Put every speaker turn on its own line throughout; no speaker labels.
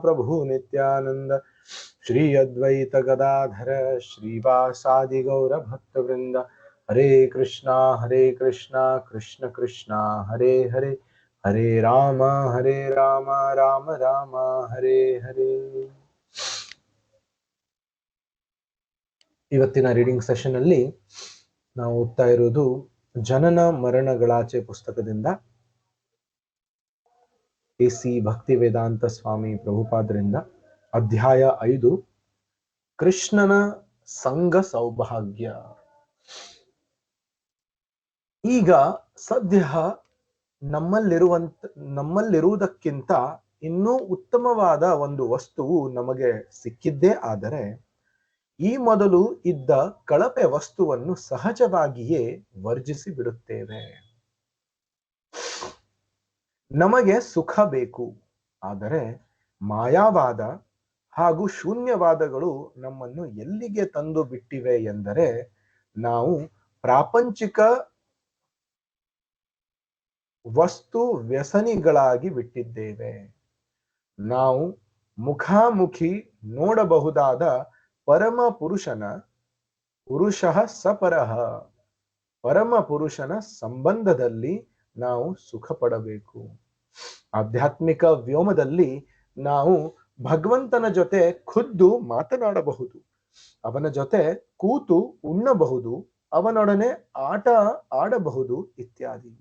प्रभु नित्यानंद श्री अद्वैत गदाधर श्रीवासादि गौर भक्त वृंद हरे कृष्णा कृष्ण कृष्णा हरे हरे हरे राम राम राम हरे हरे. ಇವತ್ತಿನ ರೀಡಿಂಗ್ ಸೆಷನ್ ಅಲ್ಲಿ ನಾವು ಓದ್ತಾ ಇರೋದು ಜನನ ಮರಣಗಳಾಚೆ ಪುಸ್ತಕದಿಂದ ಎಸಿ ಭಕ್ತಿ ವೇದಾಂತ ಸ್ವಾಮಿ ಪ್ರಭುಪಾದರಿಂದ ಅಧ್ಯಾಯ 5 ಕೃಷ್ಣನ ಸಂಘ ಸೌಭಾಗ್ಯ. ಈಗ ಸದ್ಯ ನಮ್ಮಲ್ಲಿರುವುದಕ್ಕಿಂತ ಇನ್ನೂ ಉತ್ತಮವಾದ ಒಂದು ವಸ್ತುವು ನಮಗೆ ಸಿಕ್ಕಿದ್ದೇ ಆದರೆ ಈ ಮೊದಲು ಇದ್ದ ಕಳಪೆ ವಸ್ತುವನ್ನು ಸಹಜವಾಗಿಯೇ ವರ್ಜಿಸಿ ಬಿಡುತ್ತೇವೆ. ನಮಗೆ ಸುಖ ಬೇಕು, ಆದರೆ ಮಾಯಾವಾದ ಹಾಗೂ ಶೂನ್ಯವಾದಗಳು ನಮ್ಮನ್ನು ಎಲ್ಲಿಗೆ ತಂದು ಬಿಟ್ಟಿವೆ ಎಂದರೆ ನಾವು ಪ್ರಾಪಂಚಿಕ ವಸ್ತು ವ್ಯಸನಿಗಳಾಗಿ ಬಿಟ್ಟಿದ್ದೇವೆ. ನಾವು ಮುಖಾಮುಖಿ ನೋಡಬಹುದಾದ ಪರಮ ಪುರುಷನ ಪರಮ ಪುರುಷನ ಸಂಬಂಧದಲ್ಲಿ ನಾವು ಸುಖ ಪಡಬೇಕು. ಆಧ್ಯಾತ್ಮಿಕ ವ್ಯೋಮದಲ್ಲಿ ನಾವು ಭಗವಂತನ ಜೊತೆ ಖುದ್ದು ಮಾತನಾಡಬಹುದು, ಅವನ ಜೊತೆ ಕೂತು ಉಣ್ಣಬಹುದು, ಅವನೊಡನೆ ಆಟ ಆಡಬಹುದು ಇತ್ಯಾದಿ.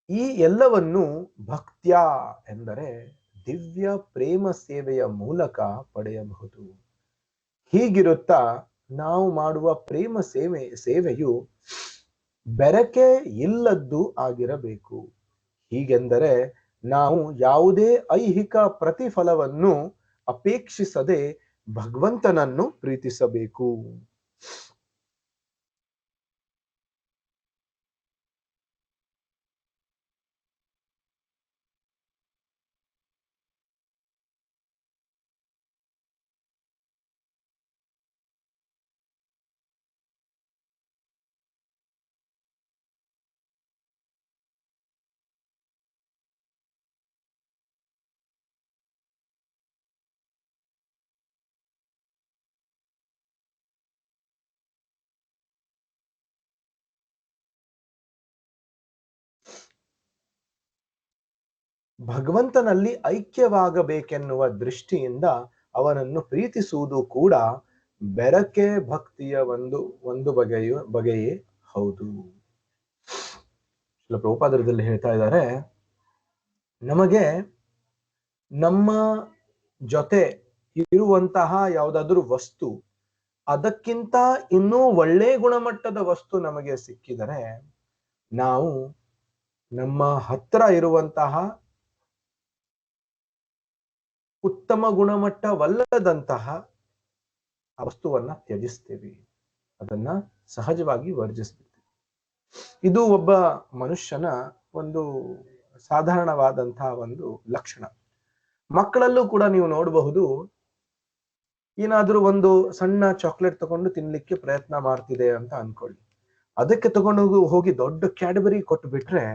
ಈ ಎಲ್ಲವನ್ನು ಭಕ್ತ್ಯ ಎಂದರೆ ದಿವ್ಯ ಪ್ರೇಮ ಸೇವೆಯ ಮೂಲಕ ಪಡೆಯಬಹುದು. ಹೀಗಿರುತ್ತಾ ನಾವು ಮಾಡುವ ಪ್ರೇಮ ಸೇವೆಯು ಬೆರಕೆ ಇಲ್ಲದ್ದು ಆಗಿರಬೇಕು. ಹೀಗೆಂದರೆ ನಾವು ಯಾವುದೇ ಐಹಿಕ ಪ್ರತಿಫಲವನ್ನು ಅಪೇಕ್ಷಿಸದೆ ಭಗವಂತನನ್ನು ಪ್ರೀತಿಸಬೇಕು. ಭಗವಂತನಲ್ಲಿ ಐಕ್ಯವಾಗಬೇಕೆನ್ನುವ ದೃಷ್ಟಿಯಿಂದ ಅವನನ್ನು ಪ್ರೀತಿಸುವುದು ಕೂಡ ಬೆರಕೆ ಭಕ್ತಿಯ ಒಂದು ಬಗೆಯೇ ಹೌದು. ಪ್ರಭುಪಾದರಲ್ಲಿ ಹೇಳ್ತಾ ಇದ್ದಾರೆ, ನಮಗೆ ನಮ್ಮ ಜೊತೆ ಇರುವಂತಹ ಯಾವುದಾದ್ರೂ ವಸ್ತು ಅದಕ್ಕಿಂತ ಇನ್ನೂ ಒಳ್ಳೆ ಗುಣಮಟ್ಟದ ವಸ್ತು ನಮಗೆ ಸಿಕ್ಕಿದರೆ ನಾವು ನಮ್ಮ ಹತ್ರ ಇರುವಂತಹ ಉತ್ತಮ ಗುಣಮಟ್ಟವಲ್ಲದಂತಹ ವಸ್ತುವನ್ನ ತ್ಯಜಿಸ್ತೀವಿ, ಅದನ್ನ ಸಹಜವಾಗಿ ವರ್ಜಿಸ್ಬಿಡ್ತೀವಿ. ಇದು ಒಬ್ಬ ಮನುಷ್ಯನ ಒಂದು ಸಾಧಾರಣವಾದಂತಹ ಒಂದು ಲಕ್ಷಣ. ಮಕ್ಕಳಲ್ಲೂ ಕೂಡ ನೀವು ನೋಡಬಹುದು, ಏನಾದ್ರೂ ಒಂದು ಸಣ್ಣ ಚಾಕ್ಲೇಟ್ ತಗೊಂಡು ತಿನ್ಲಿಕ್ಕೆ ಪ್ರಯತ್ನ ಮಾಡ್ತಿದೆ ಅಂತ ಅನ್ಕೊಳ್ಳಿ, ಅದಕ್ಕೆ ತಗೊಂಡು ಹೋಗಿ ದೊಡ್ಡ ಕ್ಯಾಡ್ಬರಿ ಕೊಟ್ಟು ಬಿಟ್ರೆ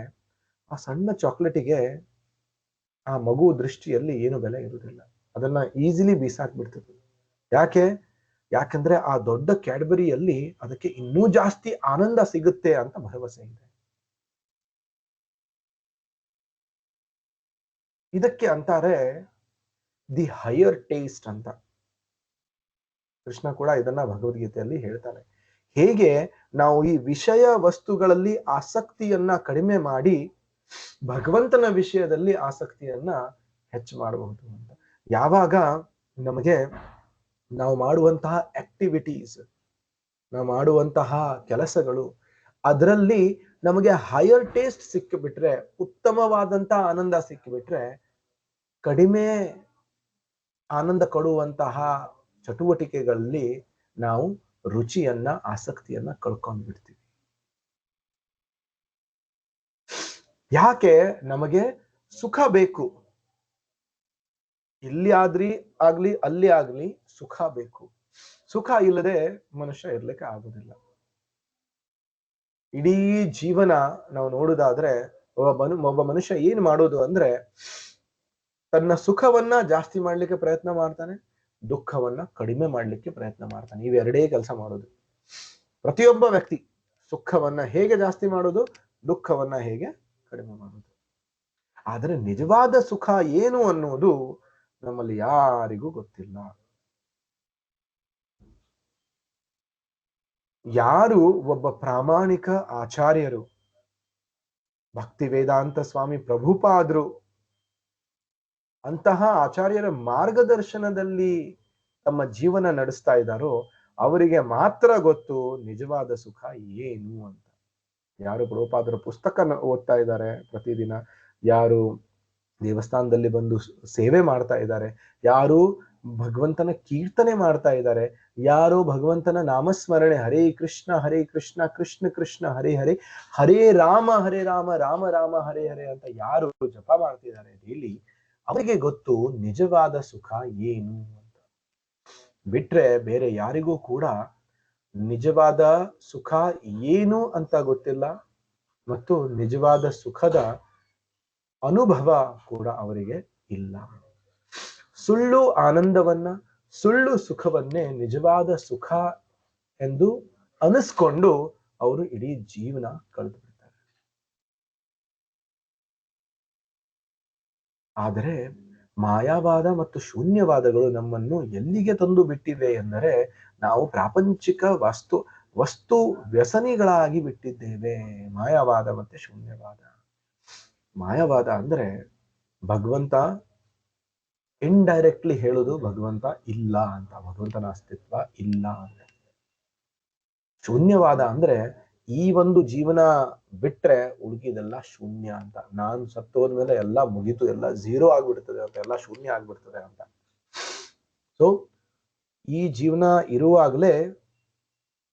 ಆ ಸಣ್ಣ ಚಾಕ್ಲೇಟಿಗೆ ಆ ಮಗು ದೃಷ್ಟಿಯಲ್ಲಿ ಏನು ಬೆಲೆ ಇರುವುದಿಲ್ಲ, ಅದನ್ನ ಈಸಿಲಿ ಬೀಸಾಕ್ಬಿಡ್ತದೆ. ಯಾಕಂದ್ರೆ ಆ ದೊಡ್ಡ ಕ್ಯಾಡ್ಬರಿಯಲ್ಲಿ ಅದಕ್ಕೆ ಇನ್ನೂ ಜಾಸ್ತಿ ಆನಂದ ಸಿಗುತ್ತೆ ಅಂತ ಭರವಸೆ ಇದೆ. ಇದಕ್ಕೆ ಅಂತಾರೆ ದಿ ಹೈಯರ್ ಟೇಸ್ಟ್ ಅಂತ. ಕೃಷ್ಣ ಕೂಡ ಇದನ್ನ ಭಗವದ್ಗೀತೆಯಲ್ಲಿ ಹೇಳ್ತಾನೆ. ಹೇಗೆ ನಾವು ಈ ವಿಷಯ ವಸ್ತುಗಳಲ್ಲಿ ಆಸಕ್ತಿಯನ್ನ ಕಡಿಮೆ ಮಾಡಿ ಭಗವಂತನ ವಿಷಯದಲ್ಲಿ ಆಸಕ್ತಿಯನ್ನ ಹೆಚ್ಚು ಮಾಡಬಹುದು ಅಂತ. ಯಾವಾಗ ನಮಗೆ ನಾವು ಮಾಡುವಂತಹ ಆಕ್ಟಿವಿಟೀಸ್, ನಾವು ಮಾಡುವಂತಹ ಕೆಲಸಗಳು ಅದರಲ್ಲಿ ನಮಗೆ ಹೈಯರ್ ಟೇಸ್ಟ್ ಸಿಕ್ಕಿಬಿಟ್ರೆ, ಉತ್ತಮವಾದಂತಹ ಆನಂದ ಸಿಕ್ಕಿಬಿಟ್ರೆ, ಕಡಿಮೆ ಆನಂದ ಕೊಡುವಂತಹ ಚಟುವಟಿಕೆಗಳಲ್ಲಿ ನಾವು ರುಚಿಯನ್ನ ಆಸಕ್ತಿಯನ್ನ ಕಳ್ಕೊಂಡ್ಬಿಡ್ತೀವಿ. ಯಾಕೆ? ನಮಗೆ ಸುಖ ಬೇಕು. ಇಲ್ಲಿ ಆಗ್ಲಿ ಅಲ್ಲಿ ಆಗ್ಲಿ ಸುಖ ಬೇಕು. ಸುಖ ಇಲ್ಲದೆ ಮನುಷ್ಯ ಇರ್ಲಿಕ್ಕೆ ಆಗುದಿಲ್ಲ. ಇಡೀ ಜೀವನ ನಾವು ನೋಡುದಾದ್ರೆ ಒಬ್ಬ ಮನುಷ್ಯ ಏನ್ ಮಾಡೋದು ಅಂದ್ರೆ ತನ್ನ ಸುಖವನ್ನ ಜಾಸ್ತಿ ಮಾಡ್ಲಿಕ್ಕೆ ಪ್ರಯತ್ನ ಮಾಡ್ತಾನೆ, ದುಃಖವನ್ನ ಕಡಿಮೆ ಮಾಡ್ಲಿಕ್ಕೆ ಪ್ರಯತ್ನ ಮಾಡ್ತಾನೆ. ಇವೆರಡೇ ಕೆಲಸ ಮಾಡೋದು ಪ್ರತಿಯೊಬ್ಬ ವ್ಯಕ್ತಿ. ಸುಖವನ್ನ ಹೇಗೆ ಜಾಸ್ತಿ ಮಾಡೋದು, ದುಃಖವನ್ನ ಹೇಗೆ ಕಡಿಮೆ ಮಾಡೋದು. ಆದರೆ ನಿಜವಾದ ಸುಖ ಏನು ಅನ್ನೋದು ನಮ್ಮಲ್ಲಿ ಯಾರಿಗೂ ಗೊತ್ತಿಲ್ಲ. ಯಾರು ಒಬ್ಬ ಪ್ರಾಮಾಣಿಕ ಆಚಾರ್ಯರು, ಭಕ್ತಿ ವೇದಾಂತ ಸ್ವಾಮಿ ಪ್ರಭುಪಾದರು ಅಂತಹ ಆಚಾರ್ಯರ ಮಾರ್ಗದರ್ಶನದಲ್ಲಿ ತಮ್ಮ ಜೀವನ ನಡೆಸ್ತಾ ಇದ್ದಾರೋ ಅವರಿಗೆ ಮಾತ್ರ ಗೊತ್ತು ನಿಜವಾದ ಸುಖ ಏನು ಅಂತ. ಯಾರು ಪ್ರಭುಪಾದರ ಪುಸ್ತಕ ಓದ್ತಾ ಇದ್ದಾರೆ ಪ್ರತಿದಿನ, ಯಾರು ದೇವಸ್ಥಾನದಲ್ಲಿ ಬಂದು ಸೇವೆ ಮಾಡ್ತಾ ಇದ್ದಾರೆ, ಯಾರು ಭಗವಂತನ ಕೀರ್ತನೆ ಮಾಡ್ತಾ ಇದ್ದಾರೆ, ಯಾರು ಭಗವಂತನ ನಾಮಸ್ಮರಣೆ ಹರೇ ಕೃಷ್ಣ ಕೃಷ್ಣ ಕೃಷ್ಣ ಹರೇ ಹರೇ, ಹರೇ ರಾಮ ರಾಮ ರಾಮ ಹರೇ ಹರೇ ಅಂತ ಯಾರು ಜಪ ಮಾಡ್ತಿದ್ದಾರೆ ಡೈಲಿ, ಅವರಿಗೆ ಗೊತ್ತು ನಿಜವಾದ ಸುಖ ಏನು ಅಂತ. ಬಿಟ್ರೆ ಬೇರೆ ಯಾರಿಗೂ ಕೂಡ ನಿಜವಾದ ಸುಖ ಏನು ಅಂತ ಗೊತ್ತಿಲ್ಲ, ಮತ್ತು ನಿಜವಾದ ಸುಖದ ಅನುಭವ ಕೂಡ ಅವರಿಗೆ ಇಲ್ಲ. ಸುಳ್ಳು ಆನಂದವನ್ನ, ಸುಳ್ಳು ಸುಖವನ್ನೇ ನಿಜವಾದ ಸುಖ ಎಂದು ಅನಿಸ್ಕೊಂಡು ಅವರು ಇಡೀ ಜೀವನ ಕಳೆದು ಬಿಡ್ತಾರೆ. ಆದರೆ ಮಾಯಾವಾದ ಮತ್ತು ಶೂನ್ಯವಾದಗಳು ನಮ್ಮನ್ನು ಎಲ್ಲಿಗೆ ತಂದು ಬಿಟ್ಟಿವೆ ಎಂದರೆ, ನಾವು ಪ್ರಾಪಂಚಿಕ ವಸ್ತು ವ್ಯಸನಿಗಳಾಗಿ ಬಿಟ್ಟಿದ್ದೇವೆ. ಮಾಯಾವಾದ ಮತ್ತೆ ಶೂನ್ಯವಾದ. ಮಾಯಾವಾದ ಅಂದ್ರೆ ಭಗವಂತ ಇಂಡೈರೆಕ್ಟ್ಲಿ ಹೇಳುದು ಭಗವಂತ ಇಲ್ಲ ಅಂತ, ಭಗವಂತನ ಅಸ್ತಿತ್ವ ಇಲ್ಲ ಅಂತ. ಶೂನ್ಯವಾದ ಅಂದ್ರೆ ಈ ಒಂದು ಜೀವನ ಬಿಟ್ರೆ ಉಳುಕಿದೆಲ್ಲ ಶೂನ್ಯ ಅಂತ. ನಾನು ಸತ್ತೋದ್ಮೇಲೆ ಎಲ್ಲ ಮುಗೀತು, ಎಲ್ಲ ಝೀರೋ ಆಗ್ಬಿಡ್ತದೆ ಅಂತ, ಎಲ್ಲ ಶೂನ್ಯ ಆಗ್ಬಿಡ್ತದೆ ಅಂತ. ಸೊ ಈ ಜೀವನ ಇರುವಾಗಲೇ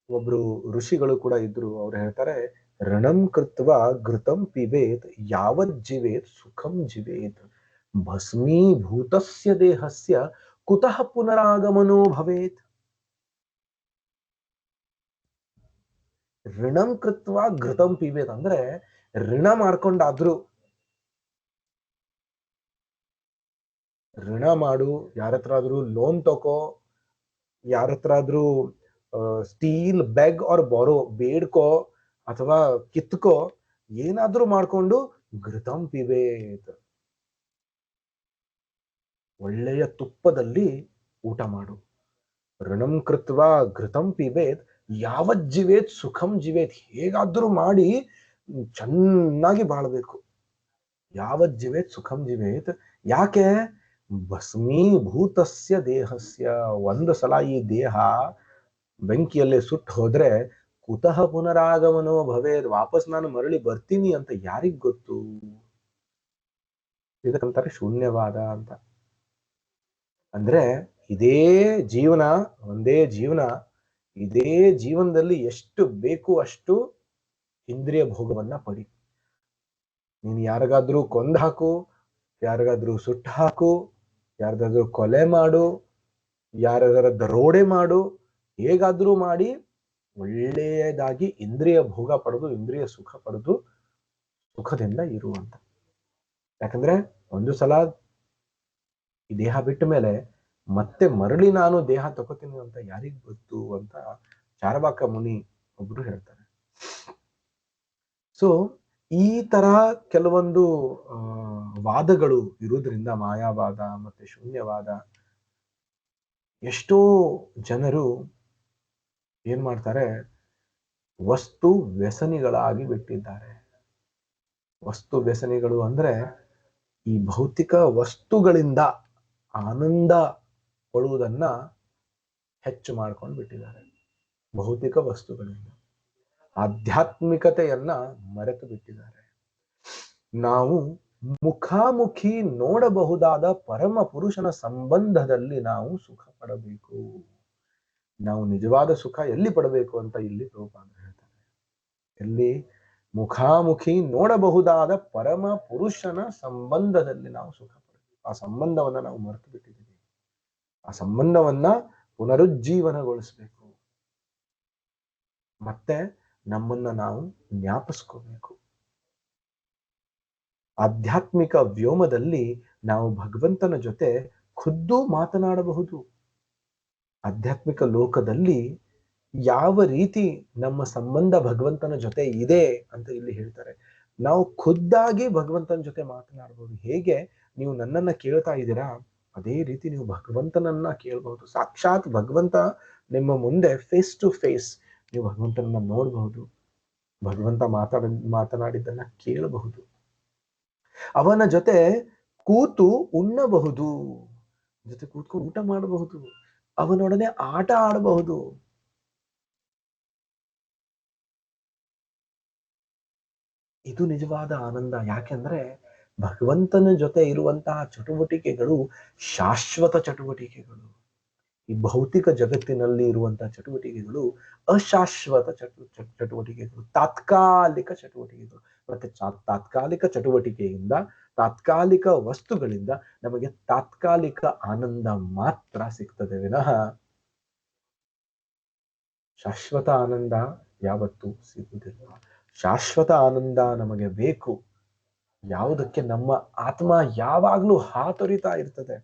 ಒಬ್ರು ಋಷಿಗಳು ಕೂಡ ಇದ್ರು, ಅವ್ರು ಹೇಳ್ತಾರೆ, ಋಣಂ ಕೃತ್ವ ಘೃತಂ ಪಿಬೇತ್ ಯಾವತ್ ಜೀವೇತ್ ಸುಖಂ ಜೀವೇತ್ ಭಸ್ಮೀಭೂತಸ್ಯ ದೇಹಸ್ಯ ಕುತಃ ಪುನರಾಗಮನೋ ಭವೇತ್. ಋಣಂ ಕೃತ್ವ ಘೃತಂ ಪಿಬೇತ್ ಅಂದ್ರೆ ಋಣ ಮಾಡ್ಕೊಂಡಾದ್ರು, ಋಣ ಮಾಡು, ಯಾರತ್ರ ಆದ್ರೂ ಲೋನ್ ತಕೋ, ಯಾರತ್ರ ಆದ್ರೂ ಸ್ಟೀಲ್ ಬೆಗ್ ಆರ್ ಬಾರೋ, ಬೇಡ್ಕೋ ಅಥವಾ ಕಿತ್ಕೋ, ಏನಾದ್ರೂ ಮಾಡ್ಕೊಂಡು ಘೃತಂ ಪಿಬೇತ್, ಒಳ್ಳೆಯ ತುಪ್ಪದಲ್ಲಿ ಊಟ ಮಾಡು. ಋಣಂ ಕೃತ್ವ ಘೃತಂ ಪಿಬೇತ್ ಯಾವತ್ ಜೀವೇತ್ ಸುಖಂ ಜೀವೇತ್, ಹೇಗಾದ್ರೂ ಮಾಡಿ ಚೆನ್ನಾಗಿ ಬಾಳ್ಬೇಕು. ಯಾವತ್ ಜೀವೇತ್ ಸುಖಂ ಜೀವೇತ್. ಯಾಕೆ? ಭಸ್ಮೀಭೂತಸ್ಯ ದೇಹಸ್ಯ, ಒಂದು ಸಲ ಈ ದೇಹ ಬೆಂಕಿಯಲ್ಲಿ ಸುಟ್ಟು ಹೋದ್ರೆ ಕುತಃ ಪುನರಾಗಮನೋ ಭವೇತ್, ವಾಪಸ್ ನಾನು ಮರಳಿ ಬರ್ತೀನಿ ಅಂತ ಯಾರಿಗ್ ಗೊತ್ತು? ಇದಕ್ಕಂತಾರೆ ಶೂನ್ಯವಾದ ಅಂತ. ಅಂದ್ರೆ ಇದೇ ಜೀವನ, ಒಂದೇ ಜೀವನ, ಇದೇ ಜೀವನದಲ್ಲಿ ಎಷ್ಟು ಬೇಕು ಅಷ್ಟು ಇಂದ್ರಿಯ ಭೋಗವನ್ನ ಪಡಿ. ನೀನು ಯಾರಿಗಾದ್ರೂ ಕೊಂದು ಹಾಕು, ಯಾರಿಗಾದ್ರೂ ಸುಟ್ಟು ಹಾಕು, ಯಾರಿಗಾದ್ರೂ ಕೊಲೆ ಮಾಡು, ಯಾರಿಗಾದ್ರೂ ದರೋಡೆ ಮಾಡು, ಹೇಗಾದ್ರೂ ಮಾಡಿ ಒಳ್ಳೆಯದಾಗಿ ಇಂದ್ರಿಯ ಭೋಗ ಪಡೆದು, ಇಂದ್ರಿಯ ಸುಖ ಪಡೆದು ಸುಖದಿಂದ ಇರುವಂತ. ಯಾಕಂದ್ರೆ ಒಂದು ಸಲ ಈ ದೇಹ ಬಿಟ್ಟ ಮೇಲೆ ಮತ್ತೆ ಮರಳಿ ನಾನು ದೇಹ ತಗೋತೀನಿ ಅಂತ ಯಾರಿಗ್ ಗೊತ್ತು ಅಂತ ಚಾರ್ವಾಕ ಮುನಿ ಒಬ್ರು ಹೇಳ್ತಾರೆ. ಸೊ ಈ ತರ ಕೆಲವೊಂದು ವಾದಗಳು ಇರುವುದರಿಂದ, ಮಾಯಾವಾದ ಮತ್ತೆ ಶೂನ್ಯವಾದ, ಎಷ್ಟೋ ಜನರು ಏನ್ ಮಾಡ್ತಾರೆ, ವಸ್ತು ವ್ಯಸನಿಗಳಾಗಿ ಬಿಟ್ಟಿದ್ದಾರೆ. ವಸ್ತು ವ್ಯಸನಿಗಳು ಅಂದ್ರೆ ಈ ಭೌತಿಕ ವಸ್ತುಗಳಿಂದ ಆನಂದ ಪಡುವುದನ್ನ ಹೆಚ್ಚು ಮಾಡ್ಕೊಂಡು ಬಿಟ್ಟಿದ್ದಾರೆ. ಭೌತಿಕ ವಸ್ತುಗಳಿಂದ ಆಧ್ಯಾತ್ಮಿಕತೆಯನ್ನ ಮರೆತು ಬಿಟ್ಟಿದ್ದಾರೆ. ನಾವು ಮುಖಾಮುಖಿ ನೋಡಬಹುದಾದ ಪರಮ ಪುರುಷನ ಸಂಬಂಧದಲ್ಲಿ ನಾವು ಸುಖ ಪಡಬೇಕು. ನಾವು ನಿಜವಾದ ಸುಖ ಎಲ್ಲಿ ಪಡಬೇಕು ಅಂತ ಇಲ್ಲಿ ಪ್ರಭುಪಾದ ಹೇಳ್ತಾರೆ. ಎಲ್ಲಿ? ಮುಖಾಮುಖಿ ನೋಡಬಹುದಾದ ಪರಮ ಪುರುಷನ ಸಂಬಂಧದಲ್ಲಿ ನಾವು ಸುಖ ಪಡಬೇಕು. ಆ ಸಂಬಂಧವನ್ನ ನಾವು ಮರೆತು ಬಿಟ್ಟಿದ್ದೀವಿ. ಆ ಸಂಬಂಧವನ್ನ ಪುನರುಜ್ಜೀವನಗೊಳಿಸ್ಬೇಕು. ಮತ್ತೆ ನಮ್ಮನ್ನ ನಾವು ಜ್ಞಾಪಿಸ್ಕೋಬೇಕು. ಆಧ್ಯಾತ್ಮಿಕ ವ್ಯೋಮದಲ್ಲಿ ನಾವು ಭಗವಂತನ ಜೊತೆ ಖುದ್ದು ಮಾತನಾಡಬಹುದು. ಆಧ್ಯಾತ್ಮಿಕ ಲೋಕದಲ್ಲಿ ಯಾವ ರೀತಿ ನಮ್ಮ ಸಂಬಂಧ ಭಗವಂತನ ಜೊತೆ ಇದೆ ಅಂತ ಇಲ್ಲಿ ಹೇಳ್ತಾರೆ. ನಾವು ಖುದ್ದಾಗಿ ಭಗವಂತನ ಜೊತೆ ಮಾತನಾಡಬಹುದು. ಹೇಗೆ ನೀವು ನನ್ನನ್ನ ಕೇಳ್ತಾ ಇದ್ದೀರಾ, ಅದೇ ರೀತಿ ನೀವು ಭಗವಂತನನ್ನ ಕೇಳಬಹುದು. ಸಾಕ್ಷಾತ್ ಭಗವಂತ ನಿಮ್ಮ ಮುಂದೆ ಫೇಸ್ ಟು ಫೇಸ್ ನೀವು ಭಗವಂತನನ್ನ ನೋಡಬಹುದು. ಭಗವಂತ ಮಾತನಾಡಿದ್ದನ್ನ ಕೇಳಬಹುದು. ಅವನ ಜೊತೆ ಕೂತು ಉಣ್ಣಬಹುದು, ಜೊತೆ ಕೂತ್ಕೊಂಡು ಊಟ ಮಾಡಬಹುದು, ಅವನೊಡನೆ ಆಟ ಆಡಬಹುದು. ಇದು ನಿಜವಾದ ಆನಂದ. ಯಾಕೆಂದ್ರೆ ಭಗವಂತನ ಜೊತೆ ಇರುವಂತಹ ಚಟುವಟಿಕೆಗಳು ಶಾಶ್ವತ ಚಟುವಟಿಕೆಗಳು. ಈ ಭೌತಿಕ ಜಗತ್ತಿನಲ್ಲಿ ಇರುವಂತಹ ಚಟುವಟಿಕೆಗಳು ಅಶಾಶ್ವತ ಚಟುವಟಿಕೆಗಳು, ತಾತ್ಕಾಲಿಕ ಚಟುವಟಿಕೆಗಳು. ಮತ್ತೆ ತಾತ್ಕಾಲಿಕ ಚಟುವಟಿಕೆಯಿಂದ, ತಾತ್ಕಾಲಿಕ ವಸ್ತುಗಳಿಂದ ನಮಗೆ ತಾತ್ಕಾಲಿಕ ಆನಂದ ಮಾತ್ರ ಸಿಗ್ತದೆ ವಿನಃ ಶಾಶ್ವತ ಆನಂದ ಯಾವತ್ತೂ ಸಿಗುವುದಿಲ್ಲ. ಶಾಶ್ವತ ಆನಂದ ನಮಗೆ ಬೇಕು. ಯಾವುದಕ್ಕೆ ನಮ್ಮ ಆತ್ಮ ಯಾವಾಗ್ಲೂ ಹಾತೊರಿತಾ ಇರ್ತದೆ,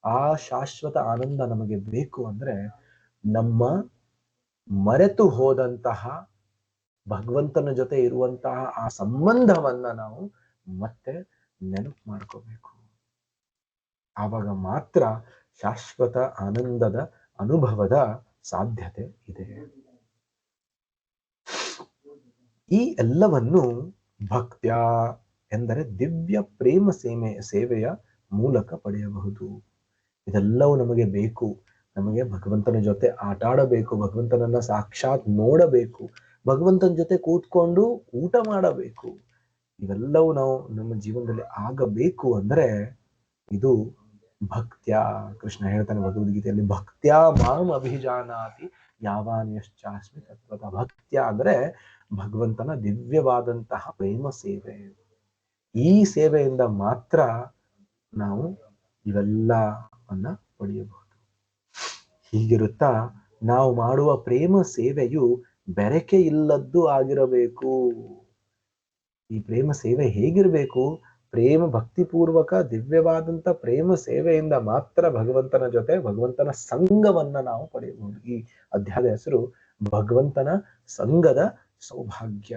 ಆ ಶಾಶ್ವತ ಆನಂದ ನಮಗೆ ಬೇಕು ಅಂದ್ರೆ ನಮ್ಮ ಮರೆತು ಹೋದಂತಹ ಭಗವಂತನ ಜೊತೆ ಇರುವಂತಹ ಆ ಸಂಬಂಧವನ್ನ ನಾವು ಮತ್ತೆ ನೆನಪು ಮಾಡ್ಕೋಬೇಕು. ಆವಾಗ ಮಾತ್ರ ಶಾಶ್ವತ ಆನಂದದ ಅನುಭವದ ಸಾಧ್ಯತೆ ಇದೆ. ಈ ಎಲ್ಲವನ್ನು ಭಕ್ತ್ಯ ಎಂದರೆ ದಿವ್ಯ ಪ್ರೇಮ ಸೇವೆಯ ಮೂಲಕ ಪಡೆಯಬಹುದು. ಇದೆಲ್ಲವೂ ನಮಗೆ ಬೇಕು. ನಮಗೆ ಭಗವಂತನ ಜೊತೆ ಆಟ ಆಡಬೇಕು, ಭಗವಂತನನ್ನ ಸಾಕ್ಷಾತ್ ನೋಡಬೇಕು, ಭಗವಂತನ ಜೊತೆ ಕೂತ್ಕೊಂಡು ಊಟ ಮಾಡಬೇಕು. ಇವೆಲ್ಲವೂ ನಾವು ನಮ್ಮ ಜೀವನದಲ್ಲಿ ಆಗಬೇಕು ಅಂದ್ರೆ ಇದು ಭಕ್ತ್ಯ. ಕೃಷ್ಣ ಹೇಳ್ತಾನೆ ಭಗವದ್ಗೀತೆಯಲ್ಲಿ, ಭಕ್ತ್ಯ ಮಾಂ ಅಭಿಜಾನಾತಿ ಯಾವಾನ್ಯಶ್ಚಾಸ್ಮಿ ತತ್ವತಃ. ಭಕ್ತ್ಯ ಅಂದ್ರೆ ಭಗವಂತನ ದಿವ್ಯವಾದಂತಹ ಪ್ರೇಮ ಸೇವೆ. ಈ ಸೇವೆಯಿಂದ ಮಾತ್ರ ನಾವು ಇವೆಲ್ಲವನ್ನ ಪಡೆಯಬಹುದು. ಹೀಗಿರುತ್ತಾ ನಾವು ಮಾಡುವ ಪ್ರೇಮ ಸೇವೆಯು ಬೆರಕೆ ಇಲ್ಲದ್ದು ಆಗಿರಬೇಕು. ಈ ಪ್ರೇಮ ಸೇವೆ ಹೇಗಿರ್ಬೇಕು? ಪ್ರೇಮ ಭಕ್ತಿಪೂರ್ವಕ ದಿವ್ಯವಾದಂತ ಪ್ರೇಮ ಸೇವೆಯಿಂದ ಮಾತ್ರ ಭಗವಂತನ ಜೊತೆ ಭಗವಂತನ ಸಂಘವನ್ನ ನಾವು ಪಡೆಯಬಹುದು. ಈ ಅಧ್ಯಾಯದ ಹೆಸರು ಭಗವಂತನ ಸಂಘದ ಸೌಭಾಗ್ಯ,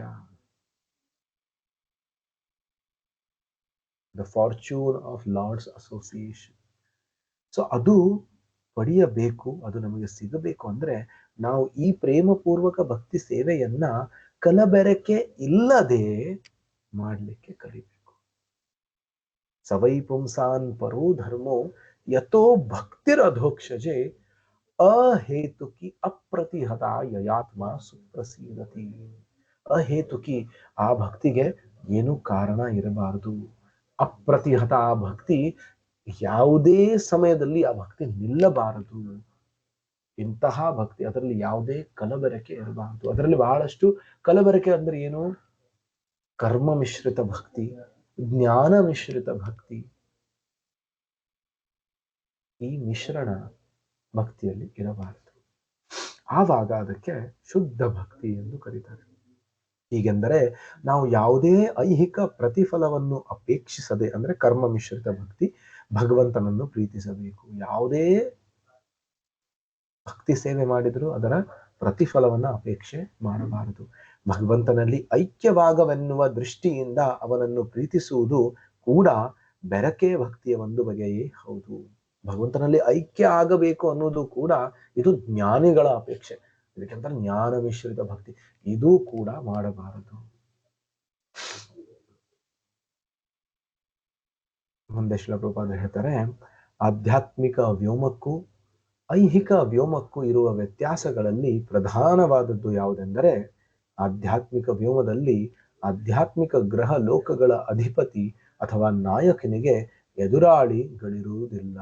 the fortune of lords association. So ಅದು ಪಡೆಯಬೇಕು, ಅದು ನಮಗೆ ಸಿಗಬೇಕು ಅಂದ್ರೆ ನಾವು ಈ ಪ್ರೇಮಪೂರ್ವಕ ಭಕ್ತಿ ಸೇವೆಯನ್ನ ಕಲಬೆರಕೆ ಇಲ್ಲದೆ ಮಾಡಲಿಕ್ಕೆ ಕಲಿಬೇಕು. ಸವೈ ಪುಂಸಾನ್ ಪರೋ ಧರ್ಮೋ ಯಥೋ ಭಕ್ತಿರಧೋಕ್ಷಜೆ ಅಹೇತುಕಿ ಅಪ್ರತಿಹತ ಯಯಾತ್ಮ ಸುಪ್ರಸೀದತಿ. ಅಹೇತುಕಿ, ಆ ಭಕ್ತಿಗೆ ಏನು ಕಾರಣ ಇರಬಾರದು. ಅಪ್ರತಿಹತ, ಆ ಭಕ್ತಿ ಯಾವುದೇ ಸಮಯದಲ್ಲಿ ಆ ಭಕ್ತಿ ನಿಲ್ಲಬಾರದು. ಇಂತಹ ಭಕ್ತಿ, ಅದರಲ್ಲಿ ಯಾವುದೇ ಕಲಬೆರಕೆ ಇರಬಾರದು. ಅದರಲ್ಲಿ ಬಹಳಷ್ಟು ಕಲಬೆರಕೆ ಅಂದ್ರೆ ಏನು? ಕರ್ಮ ಮಿಶ್ರಿತ ಭಕ್ತಿ, ಜ್ಞಾನ ಮಿಶ್ರಿತ ಭಕ್ತಿ, ಈ ಮಿಶ್ರಣ ಭಕ್ತಿಯಲ್ಲಿ ಇರಬಾರದು. ಆವಾಗ ಅದಕ್ಕೆ ಶುದ್ಧ ಭಕ್ತಿ ಎಂದು ಕರೀತಾರೆ. ಹೀಗೆಂದರೆ ನಾವು ಯಾವುದೇ ಐಹಿಕ ಪ್ರತಿಫಲವನ್ನು ಅಪೇಕ್ಷಿಸದೆ, ಅಂದ್ರೆ ಕರ್ಮ ಮಿಶ್ರಿತ ಭಕ್ತಿ, ಭಗವಂತನನ್ನು ಪ್ರೀತಿಸಬೇಕು. ಯಾವುದೇ ಭಕ್ತಿ ಸೇವೆ ಮಾಡಿದರೂ ಅದರ ಪ್ರತಿಫಲವನ್ನ ಅಪೇಕ್ಷೆ ಮಾಡಬಾರದು. ಭಗವಂತನಲ್ಲಿ ಐಕ್ಯವಾಗವೆನ್ನುವ ದೃಷ್ಟಿಯಿಂದ ಅವನನ್ನು ಪ್ರೀತಿಸುವುದು ಕೂಡ ಬೆರಕೆ ಭಕ್ತಿಯ ಒಂದು ಬಗೆಯೇ ಹೌದು. ಭಗವಂತನಲ್ಲಿ ಐಕ್ಯ ಆಗಬೇಕು ಅನ್ನೋದು ಕೂಡ ಇದು ಜ್ಞಾನಿಗಳ ಅಪೇಕ್ಷೆ. ಇದಕ್ಕೆಂತ ಜ್ಞಾನ ಮಿಶ್ರಿತ ಭಕ್ತಿ, ಇದು ಕೂಡ ಮಾಡಬಾರದು. ಮುಂದೆ ಶ್ರೀಲ ಪ್ರಭುಪಾದರು ಹೇಳ್ತಾರೆ, ಆಧ್ಯಾತ್ಮಿಕ ವ್ಯೋಮಕ್ಕೂ ಐಹಿಕ ವ್ಯೋಮಕ್ಕೂ ಇರುವ ವ್ಯತ್ಯಾಸಗಳಲ್ಲಿ ಪ್ರಧಾನವಾದದ್ದು ಯಾವುದೆಂದರೆ, ಆಧ್ಯಾತ್ಮಿಕ ವ್ಯೋಮದಲ್ಲಿ ಆಧ್ಯಾತ್ಮಿಕ ಗ್ರಹ ಲೋಕಗಳ ಅಧಿಪತಿ ಅಥವಾ ನಾಯಕನಿಗೆ ಎದುರಾಳಿಗಳಿರುವುದಿಲ್ಲ.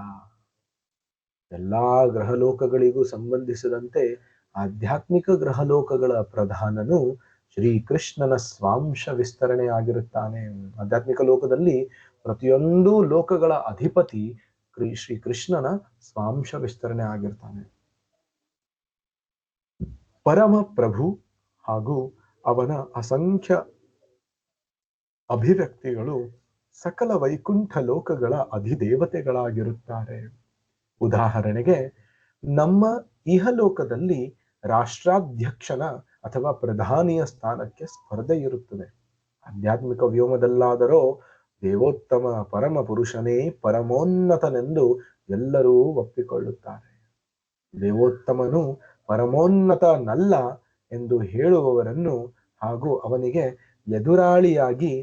ಎಲ್ಲಾ ಗ್ರಹಲೋಕಗಳಿಗೂ ಸಂಬಂಧಿಸಿದಂತೆ ಆಧ್ಯಾತ್ಮಿಕ ಗ್ರಹಲೋಕಗಳ ಪ್ರಧಾನನು ಶ್ರೀಕೃಷ್ಣನ ಸ್ವಾಂಶ ವಿಸ್ತರಣೆ ಆಗಿರುತ್ತಾನೆ. ಆಧ್ಯಾತ್ಮಿಕ ಲೋಕದಲ್ಲಿ ಪ್ರತಿಯೊಂದು ಲೋಕಗಳ ಅಧಿಪತಿ ಶ್ರೀಕೃಷ್ಣನ ಸ್ವಾಂಶ ವಿಸ್ತರಣೆ ಆಗಿರ್ತಾನೆ. ಪರಮ ಪ್ರಭು ಹಾಗೂ ಅವನ ಅಸಂಖ್ಯ ಅಭಿವ್ಯಕ್ತಿಗಳು ಸಕಲ ವೈಕುಂಠ ಲೋಕಗಳ ಅಧಿದೇವತೆಗಳಾಗಿರುತ್ತಾರೆ. ಉದಾಹರಣೆಗೆ ನಮ್ಮ ಇಹಲೋಕದಲ್ಲಿ ರಾಷ್ಟ್ರಾಧ್ಯಕ್ಷನ ಅಥವಾ ಪ್ರಧಾನಿಯ ಸ್ಥಾನಕ್ಕೆ ಸ್ಪರ್ಧೆ ಇರುತ್ತದೆ. ಆಧ್ಯಾತ್ಮಿಕ ವ್ಯೋಮದಲ್ಲಾದರೋ ದೇವೋತ್ತಮ ಪರಮ ಪುರುಷನೇ ಪರಮೋನ್ನತನೆಂದು ಎಲ್ಲರೂ ಒಪ್ಪಿಕೊಳ್ಳುತ್ತಾರೆ. ದೇವೋತ್ತಮನು ಪರಮೋನ್ನತನಲ್ಲ ಎಂದು ಹೇಳುವವರನ್ನು ಹಾಗೂ ಅವನಿಗೆ ಎದುರಾಳಿಯಾಗಿ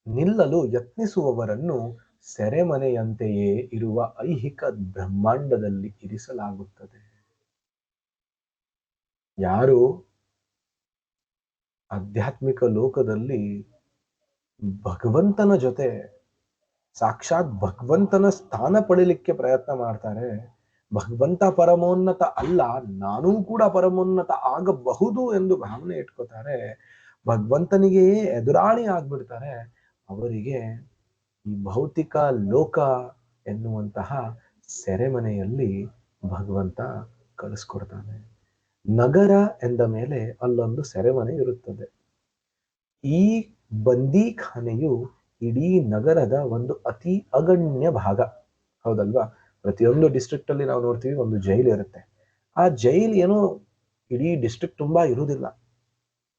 ನಿಲ್ಲಲು ಯತ್ನಿಸುವವರನ್ನು ಸೆರೆಮನೆಯಂತೆಯೇ ಇರುವ ಐಹಿಕ ಬ್ರಹ್ಮಾಂಡದಲ್ಲಿ ಇರಿಸಲಾಗುತ್ತದೆ. ಯಾರು ಆಧ್ಯಾತ್ಮಿಕ ಲೋಕದಲ್ಲಿ ಭಗವಂತನ ಜೊತೆ ಸಾಕ್ಷಾತ್ ಭಗವಂತನ ಸ್ಥಾನ ಪಡಿಲಿಕ್ಕೆ ಪ್ರಯತ್ನ ಮಾಡ್ತಾರೆ, ಭಗವಂತ ಪರಮೋನ್ನತ ಅಲ್ಲ, ನಾನೂ ಕೂಡ ಪರಮೋನ್ನತ ಆಗಬಹುದು ಎಂದು ಭಾವನೆ ಇಟ್ಕೋತಾರೆ, ಭಗವಂತನಿಗೆ ಎದುರಾಳಿ ಆಗ್ಬಿಡ್ತಾರೆ, ಅವರಿಗೆ ಈ ಭೌತಿಕ ಲೋಕ ಎನ್ನುವಂತಹ ಸೆರೆಮನೆಯಲ್ಲಿ ಭಗವಂತ ಕಳಿಸ್ಕೊಡ್ತಾನೆ. ನಗರ ಎಂದ ಮೇಲೆ ಅಲ್ಲೊಂದು ಸೆರೆಮನೆ ಇರುತ್ತದೆ. ಈ ಬಂದೀಖಾನೆಯು ಇಡೀ ನಗರದ ಒಂದು ಅತಿ ಅಗಣ್ಯ ಭಾಗ, ಹೌದಲ್ವಾ? ಪ್ರತಿಯೊಂದು ಡಿಸ್ಟ್ರಿಕ್ಟ್ ಅಲ್ಲಿ ನಾವು ನೋಡ್ತೀವಿ ಒಂದು ಜೈಲು ಇರುತ್ತೆ. ಆ ಜೈಲ್ ಏನೋ ಇಡೀ ಡಿಸ್ಟ್ರಿಕ್ಟ್ ತುಂಬಾ ಇರುವುದಿಲ್ಲ.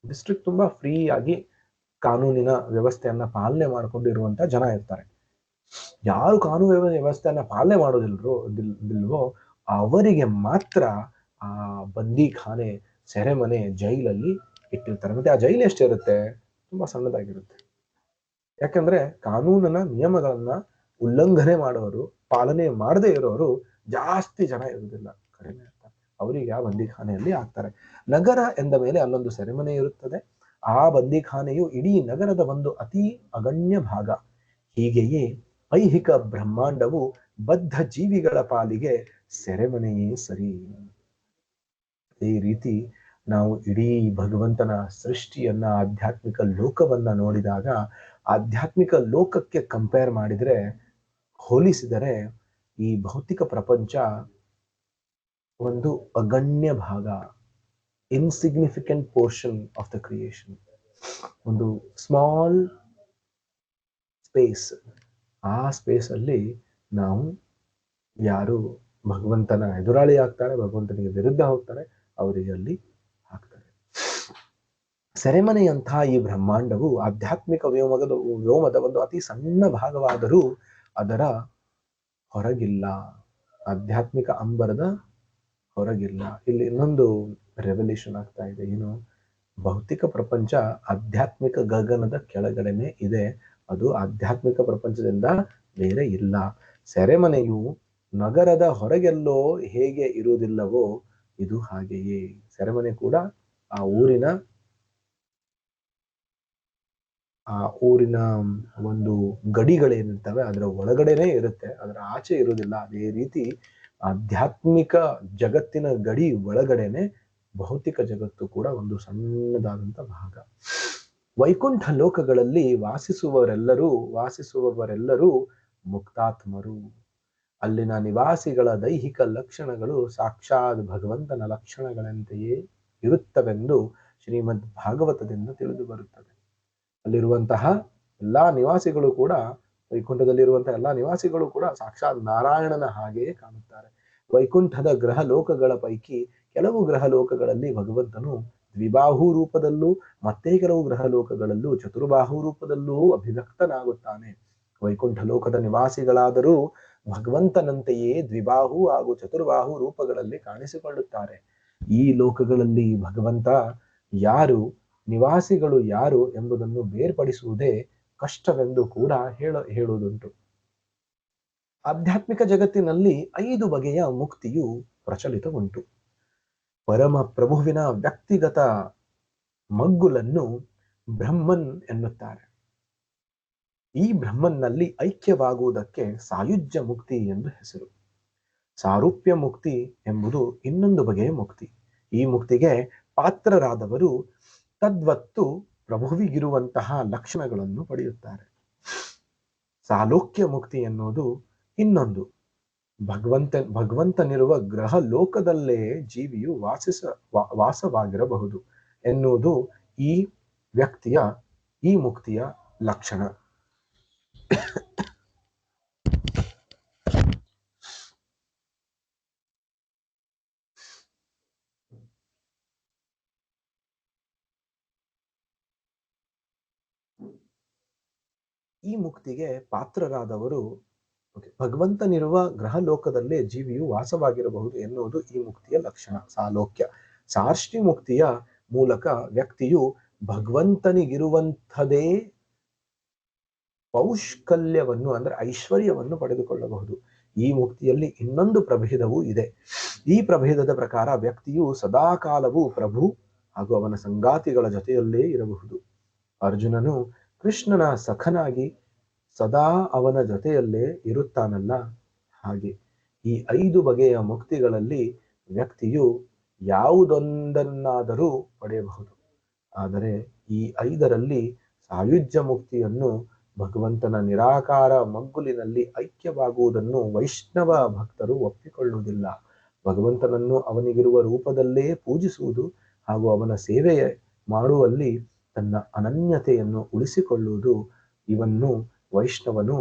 ಡಿಸ್ಟ್ರಿಕ್ಟ್ ತುಂಬಾ ಫ್ರೀ ಆಗಿ ಕಾನೂನಿನ ವ್ಯವಸ್ಥೆಯನ್ನ ಪಾಲನೆ ಮಾಡಿಕೊಂಡಿರುವಂತ ಜನ ಇರ್ತಾರೆ. ಯಾರು ಕಾನೂನು ವ್ಯವಸ್ಥೆಯನ್ನ ಪಾಲನೆ ಮಾಡೋದಿಲ್ವೋ ಅವರಿಗೆ ಮಾತ್ರ ಆ ಬಂದೀಖಾನೆ, ಸೆರೆಮನೆ, ಜೈಲಲ್ಲಿ ಇಟ್ಟಿರ್ತಾರೆ. ಮತ್ತೆ ಆ ಜೈಲು ಎಷ್ಟಿರುತ್ತೆ? ತುಂಬಾ ಸಣ್ಣದಾಗಿರುತ್ತೆ. ಯಾಕಂದ್ರೆ ಕಾನೂನಿನ ನಿಯಮಗಳನ್ನ ಉಲ್ಲಂಘನೆ ಮಾಡೋರು, ಪಾಲನೆ ಮಾಡದೇ ಇರೋರು ಜಾಸ್ತಿ ಜನ ಇರುವುದಿಲ್ಲ, ಕಡಿಮೆ ಇರ್ತಾರೆ. ಅವರಿಗೆ ಆ ಬಂದೀಖಾನೆಯಲ್ಲಿ ಹಾಕ್ತಾರೆ. ನಗರ ಎಂದ ಮೇಲೆ ಅಲ್ಲೊಂದು ಸೆರೆಮನೆ ಇರುತ್ತದೆ. ಆ ಬಂದೀಖಾನೆಯು ಇಡೀ ನಗರದ ಒಂದು ಅತಿ ಅಗಣ್ಯ ಭಾಗ. ಹೀಗೆಯೇ ಐಹಿಕ ಬ್ರಹ್ಮಾಂಡವು ಬದ್ಧ ಜೀವಿಗಳ ಪಾಲಿಗೆ ಸೆರೆಮನೆಯೇ ಸರಿ. ಈ ರೀತಿ ನಾವು ಇಡೀ ಭಗವಂತನ ಸೃಷ್ಟಿಯನ್ನ, ಆಧ್ಯಾತ್ಮಿಕ ಲೋಕವನ್ನ ನೋಡಿದಾಗ, ಆಧ್ಯಾತ್ಮಿಕ ಲೋಕಕ್ಕೆ ಕಂಪೇರ್ ಮಾಡಿದ್ರೆ, ಹೋಲಿಸಿದರೆ ಈ ಭೌತಿಕ ಪ್ರಪಂಚ ಒಂದು ಅಗಣ್ಯ ಭಾಗ, insignificant portion of the creation, ಒಂದು ಸ್ಮಾಲ್ ಸ್ಪೇಸ್. ಆ ಸ್ಪೇಸ್ ಅಲ್ಲಿ ನಾವು ಯಾರು ಭಗವಂತನ ಎದುರಾಳಿ ಆಗ್ತಾರೆ, ಭಗವಂತನಿಗೆ ವಿರುದ್ಧ ಹೋಗ್ತಾರೆ, ಅವರಿಗೆ ಅಲ್ಲಿ ಹಾಕ್ತಾರೆ. ಸೆರೆಮನೆಯಂತಹ ಈ ಬ್ರಹ್ಮಾಂಡವು ಆಧ್ಯಾತ್ಮಿಕ ವ್ಯೋಮದ ಒಂದು ಅತಿ ಸಣ್ಣ ಭಾಗವಾದರೂ ಅದರ ಹೊರಗಿಲ್ಲ, ಆಧ್ಯಾತ್ಮಿಕ ಅಂಬರದ ಹೊರಗಿಲ್ಲ. ಇಲ್ಲಿ ಇನ್ನೊಂದು ರೆವಲ್ಯೂಷನ್ ಆಗ್ತಾ ಇದೆ. ಏನು? ಭೌತಿಕ ಪ್ರಪಂಚ ಆಧ್ಯಾತ್ಮಿಕ ಗಗನದ ಕೆಳಗಡೆನೆ ಇದೆ, ಅದು ಆಧ್ಯಾತ್ಮಿಕ ಪ್ರಪಂಚದಿಂದ ಬೇರೆ ಇಲ್ಲ. ಸೆರೆಮನೆಯು ನಗರದ ಹೊರಗೆಲ್ಲೋ ಹೇಗೆ ಇರುವುದಿಲ್ಲವೋ ಇದು ಹಾಗೆಯೇ. ಸೆರೆಮನೆ ಕೂಡ ಆ ಊರಿನ ಒಂದು ಗಡಿಗಳೇನಿರ್ತವೆ ಅದರ ಒಳಗಡೆನೆ ಇರುತ್ತೆ, ಅದರ ಆಚೆ ಇರುವುದಿಲ್ಲ. ಅದೇ ರೀತಿ ಆಧ್ಯಾತ್ಮಿಕ ಜಗತ್ತಿನ ಗಡಿ ಒಳಗಡೆನೆ ಭೌತಿಕ ಜಗತ್ತು ಕೂಡ ಒಂದು ಸಣ್ಣದಾದಂತ ಭಾಗ. ವೈಕುಂಠ ಲೋಕಗಳಲ್ಲಿ ವಾಸಿಸುವವರೆಲ್ಲರೂ ಮುಕ್ತಾತ್ಮರು. ಅಲ್ಲಿನ ನಿವಾಸಿಗಳ ದೈಹಿಕ ಲಕ್ಷಣಗಳು ಸಾಕ್ಷಾತ್ ಭಗವಂತನ ಲಕ್ಷಣಗಳಂತೆಯೇ ಇರುತ್ತವೆಂದು ಶ್ರೀಮದ್ ಭಾಗವತದಿಂದ ತಿಳಿದು ಬರುತ್ತದೆ. ಅಲ್ಲಿರುವಂತಹ ಎಲ್ಲಾ ನಿವಾಸಿಗಳು ಕೂಡ, ವೈಕುಂಠದಲ್ಲಿರುವಂತಹ ಎಲ್ಲಾ ನಿವಾಸಿಗಳು ಕೂಡ ಸಾಕ್ಷಾತ್ ನಾರಾಯಣನ ಹಾಗೆಯೇ ಕಾಣುತ್ತಾರೆ. ವೈಕುಂಠದ ಗ್ರಹ ಲೋಕಗಳ ಪೈಕಿ ಕೆಲವು ಗ್ರಹ ಲೋಕಗಳಲ್ಲಿ ಭಗವಂತನು ದ್ವಿಬಾಹು ರೂಪದಲ್ಲೂ, ಮತ್ತೆ ಕೆಲವು ಗ್ರಹ ಲೋಕಗಳಲ್ಲೂ ಚತುರ್ಬಾಹು ರೂಪದಲ್ಲೂ ಅಭಿವ್ಯಕ್ತನಾಗುತ್ತಾನೆ. ವೈಕುಂಠ ಲೋಕದ ನಿವಾಸಿಗಳಾದರೂ ಭಗವಂತನಂತೆಯೇ ದ್ವಿಬಾಹು ಹಾಗೂ ಚತುರ್ಬಾಹು ರೂಪಗಳಲ್ಲಿ ಕಾಣಿಸಿಕೊಳ್ಳುತ್ತಾರೆ. ಈ ಲೋಕಗಳಲ್ಲಿ ಭಗವಂತ ಯಾರು, ನಿವಾಸಿಗಳು ಯಾರು ಎಂಬುದನ್ನು ಬೇರ್ಪಡಿಸುವುದೇ ಕಷ್ಟವೆಂದು ಕೂಡ ಹೇಳುವುದುಂಟು. ಆಧ್ಯಾತ್ಮಿಕ ಜಗತ್ತಿನಲ್ಲಿ 5 ಬಗೆಯ ಮುಕ್ತಿಯು ಪ್ರಚಲಿತ ಉಂಟು. ಪರಮ ಪ್ರಭುವಿನ ವ್ಯಕ್ತಿಗತ ಮಗ್ಗುಲನ್ನು ಬ್ರಹ್ಮನ್ ಎನ್ನುತ್ತಾರೆ. ಈ ಬ್ರಹ್ಮನ್ನಲ್ಲಿ ಐಕ್ಯವಾಗುವುದಕ್ಕೆ ಸಾಯುಜ್ಯ ಮುಕ್ತಿ ಎಂದು ಹೆಸರು. ಸಾರೂಪ್ಯ ಮುಕ್ತಿ ಎಂಬುದು ಇನ್ನೊಂದು ಬಗೆಯ ಮುಕ್ತಿ. ಈ ಮುಕ್ತಿಗೆ ಪಾತ್ರರಾದವರು ತದ್ವತ್ತು ಪ್ರಭುವಿಗಿರುವಂತಹ ಲಕ್ಷಣಗಳನ್ನು ಪಡೆಯುತ್ತಾರೆ. ಸಾಲೋಕ್ಯ ಮುಕ್ತಿ ಎನ್ನುವುದು ಇನ್ನೊಂದು. ಭಗವಂತನಿರುವ ಗ್ರಹ ಲೋಕದಲ್ಲೇ ಜೀವಿಯು ವಾಸವಾಗಿರಬಹುದು ಎನ್ನುವುದು ಈ ವ್ಯಕ್ತಿಯ ಈ ಮುಕ್ತಿಯ ಲಕ್ಷಣ. ಈ ಮುಕ್ತಿಗೆ ಪಾತ್ರರಾದವರು ಭಗವಂತನಿರುವ ಗ್ರಹ ಲೋಕದಲ್ಲೇ ಜೀವಿಯು ವಾಸವಾಗಿರಬಹುದು ಎನ್ನುವುದು ಈ ಮುಕ್ತಿಯ ಲಕ್ಷಣ, ಸಾಲೋಕ್ಯ. ಸಾರ್ಷ್ಟಿ ಮುಕ್ತಿಯ ಮೂಲಕ ವ್ಯಕ್ತಿಯು ಭಗವಂತನಿಗಿರುವಂಥದೇ ಪೌಷ್ಕಲ್ಯವನ್ನು ಅಂದ್ರೆ ಐಶ್ವರ್ಯವನ್ನು ಪಡೆದುಕೊಳ್ಳಬಹುದು. ಈ ಮುಕ್ತಿಯಲ್ಲಿ ಇನ್ನೊಂದು ಪ್ರಭೇದವೂ ಇದೆ. ಈ ಪ್ರಭೇದದ ಪ್ರಕಾರ ವ್ಯಕ್ತಿಯು ಸದಾಕಾಲವೂ ಪ್ರಭು ಹಾಗೂ ಅವನ ಸಂಗಾತಿಗಳ ಜೊತೆಯಲ್ಲೇ ಇರಬಹುದು. ಅರ್ಜುನನು ಕೃಷ್ಣನ ಸಖನಾಗಿ ಸದಾ ಅವನ ಜೊತೆಯಲ್ಲೇ ಇರುತ್ತಾನಲ್ಲ, ಹಾಗೆ ಈ 5 ಬಗೆಯ ಮುಕ್ತಿಗಳಲ್ಲಿ ವ್ಯಕ್ತಿಯು ಯಾವುದೊಂದನ್ನಾದರೂ ಪಡೆಯಬಹುದು. ಆದರೆ ಈ 5ರಲ್ಲಿ ಸಾಯುಜ್ಯ ಮುಕ್ತಿಯನ್ನು, ಭಗವಂತನ ನಿರಾಕಾರ ಮಗ್ಗುಲಿನಲ್ಲಿ ಐಕ್ಯವಾಗುವುದನ್ನು ವೈಷ್ಣವ ಭಕ್ತರು ಒಪ್ಪಿಕೊಳ್ಳುವುದಿಲ್ಲ. ಭಗವಂತನನ್ನು ಅವನಿಗಿರುವ ರೂಪದಲ್ಲೇ ಪೂಜಿಸುವುದು ಹಾಗೂ ಅವನ ಸೇವೆ ಮಾಡುವಲ್ಲಿ ತನ್ನ ಅನನ್ಯತೆಯನ್ನು ಉಳಿಸಿಕೊಳ್ಳುವುದು, ಇವನ್ನು ವೈಷ್ಣವನು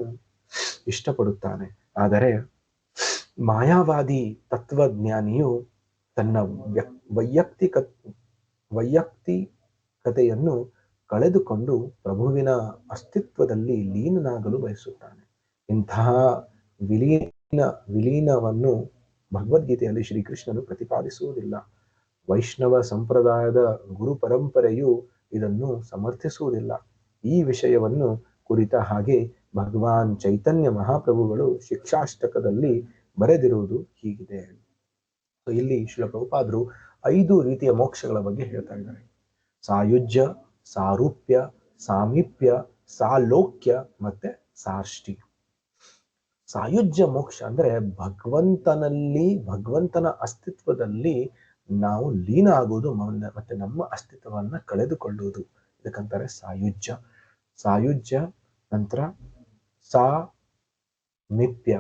ಇಷ್ಟಪಡುತ್ತಾನೆ. ಆದರೆ ಮಾಯಾವಾದಿ ತತ್ವಜ್ಞಾನಿಯು ತನ್ನ ವೈಯಕ್ತಿಕತೆಯನ್ನು ಕಳೆದುಕೊಂಡು ಪ್ರಭುವಿನ ಅಸ್ತಿತ್ವದಲ್ಲಿ ಲೀನನಾಗಲು ಬಯಸುತ್ತಾನೆ. ಇಂತಹ ವಿಲೀನವನ್ನು ಭಗವದ್ಗೀತೆಯಲ್ಲಿ ಶ್ರೀಕೃಷ್ಣನು ಪ್ರತಿಪಾದಿಸುವುದಿಲ್ಲ. ವೈಷ್ಣವ ಸಂಪ್ರದಾಯದ ಗುರು ಪರಂಪರೆಯು ಇದನ್ನು ಸಮರ್ಥಿಸುವುದಿಲ್ಲ. ಈ ವಿಷಯವನ್ನು ಕುರಿತ ಹಾಗೆ ಭಗವಾನ್ ಚೈತನ್ಯ ಮಹಾಪ್ರಭುಗಳು ಶಿಕ್ಷಾಷ್ಟಕದಲ್ಲಿ ಬರೆದಿರುವುದು ಹೀಗಿದೆ. ಇಲ್ಲಿ ಶ್ರೀಲ ಪ್ರಭುಪಾದರು 5 ರೀತಿಯ ಮೋಕ್ಷಗಳ ಬಗ್ಗೆ ಹೇಳ್ತಾ ಇದ್ದಾರೆ. ಸಾಯುಜ್ಯ, ಸಾರೂಪ್ಯ, ಸಾಮೀಪ್ಯ, ಸಾಲೋಕ್ಯ ಮತ್ತೆ ಸಾರ್ಷ್ಟಿ. ಸಾಯುಜ್ಯ ಮೋಕ್ಷ ಅಂದ್ರೆ ಭಗವಂತನ ಅಸ್ತಿತ್ವದಲ್ಲಿ ನಾವು ಲೀನ ಆಗುವುದು ಮತ್ತೆ ನಮ್ಮ ಅಸ್ತಿತ್ವವನ್ನ ಕಳೆದುಕೊಳ್ಳುವುದು, ಇದಕ್ಕಂತಾರೆ ಸಾಯುಜ್ಯ. ಸಾಯುಜ್ಯ ನಂತರ ಸಾಮೀಪ್ಯ,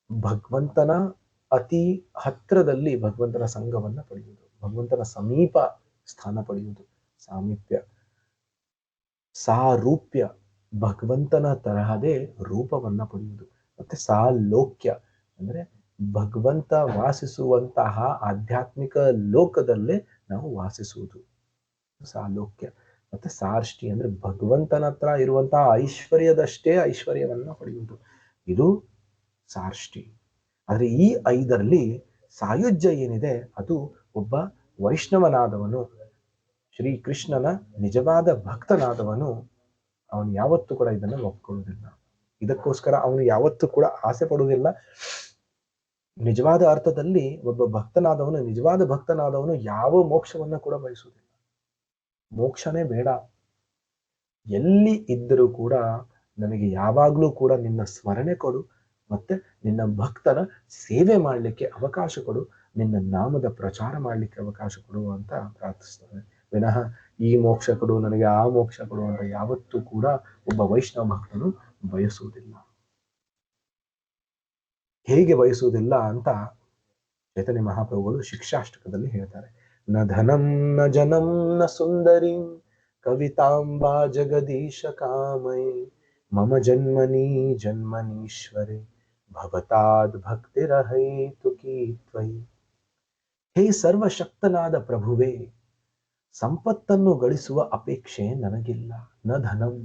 ಭಗವಂತನ ಅತಿ ಹತ್ರದಲ್ಲಿ ಭಗವಂತನ ಸಂಘವನ್ನ ಪಡೆಯುವುದು, ಭಗವಂತನ ಸಮೀಪ ಸ್ಥಾನ ಪಡೆಯುವುದು ಸಾಮೀಪ್ಯ. ಸಾರೂಪ್ಯ, ಭಗವಂತನ ತರಹದೇ ರೂಪವನ್ನ ಪಡೆಯುವುದು. ಮತ್ತೆ ಸಾಲೋಕ್ಯ ಅಂದ್ರೆ ಭಗವಂತ ವಾಸಿಸುವಂತಹ ಆಧ್ಯಾತ್ಮಿಕ ಲೋಕದಲ್ಲೇ ನಾವು ವಾಸಿಸುವುದು ಸಾಲೋಕ್ಯ. ಮತ್ತೆ ಸಾರ್ಷ್ಟಿ ಅಂದ್ರೆ ಭಗವಂತನ ಹತ್ರ ಇರುವಂತಹ ಐಶ್ವರ್ಯದಷ್ಟೇ ಐಶ್ವರ್ಯವನ್ನ ಪಡೆಯುವುದು, ಇದು ಸಾರ್ಷ್ಟಿ. ಆದ್ರೆ ಈ 5ರಲ್ಲಿ ಸಾಯುಜ್ಯ ಏನಿದೆ ಅದು ಒಬ್ಬ ವೈಷ್ಣವನಾದವನು, ಶ್ರೀಕೃಷ್ಣನ ನಿಜವಾದ ಭಕ್ತನಾದವನು ಅವನು ಯಾವತ್ತೂ ಕೂಡ ಇದನ್ನು ಒಪ್ಕೊಳ್ಳುವುದಿಲ್ಲ. ಇದಕ್ಕೋಸ್ಕರ ಅವನು ಯಾವತ್ತೂ ಕೂಡ ಆಸೆ ಪಡುವುದಿಲ್ಲ. ನಿಜವಾದ ಅರ್ಥದಲ್ಲಿ ಒಬ್ಬ ಭಕ್ತನಾದವನು, ನಿಜವಾದ ಭಕ್ತನಾದವನು ಯಾವ ಮೋಕ್ಷವನ್ನ ಕೂಡ ಬಯಸುವುದಿಲ್ಲ. ಮೋಕ್ಷನೇ ಬೇಡ, ಎಲ್ಲಿ ಇದ್ದರೂ ಕೂಡ ನನಗೆ ಯಾವಾಗ್ಲೂ ಕೂಡ ನಿನ್ನ ಸ್ಮರಣೆ ಕೊಡು, ಮತ್ತೆ ನಿನ್ನ ಭಕ್ತರ ಸೇವೆ ಮಾಡ್ಲಿಕ್ಕೆ ಅವಕಾಶ ಕೊಡು, ನಿನ್ನ ನಾಮದ ಪ್ರಚಾರ ಮಾಡ್ಲಿಕ್ಕೆ ಅವಕಾಶ ಕೊಡು ಅಂತ ಪ್ರಾರ್ಥಿಸ್ತಾನೆ. ವಿನಃ ಈ ಮೋಕ್ಷ ಕೊಡು, ನನಗೆ ಆ ಮೋಕ್ಷ ಕೊಡು ಅಂತ ಯಾವತ್ತೂ ಕೂಡ ಒಬ್ಬ ವೈಷ್ಣವ ಭಕ್ತನು ಬಯಸುವುದಿಲ್ಲ. ಹೇಗೆ ಬಯಸುವುದಿಲ್ಲ ಅಂತ ಚೈತನ್ಯ ಮಹಾಪ್ರಭುಗಳು ಶಿಕ್ಷಾಷ್ಟಕದಲ್ಲಿ ಹೇಳ್ತಾರೆ. ನ ಧನಂ ನ ಜನಂ ನ ಸುಂದರಿ ಕವಿತಾಂಬಾ ಜಗದೀಶ ಕಾಮೈ ಮಮ ಜನ್ಮನಿ ಜನ್ಮನೀಶ್ವರೆ ಭವತಾದ್ ಭಕ್ತಿರಹೈತುಕಿ ತ್ವಯಿ. ಹೇ ಸರ್ವಶಕ್ತನಾದ ಪ್ರಭುವೇ, ಸಂಪತ್ತನ್ನು ಗಳಿಸುವ ಅಪೇಕ್ಷೆ ನನಗಿಲ್ಲ. ನ ಧನಂ,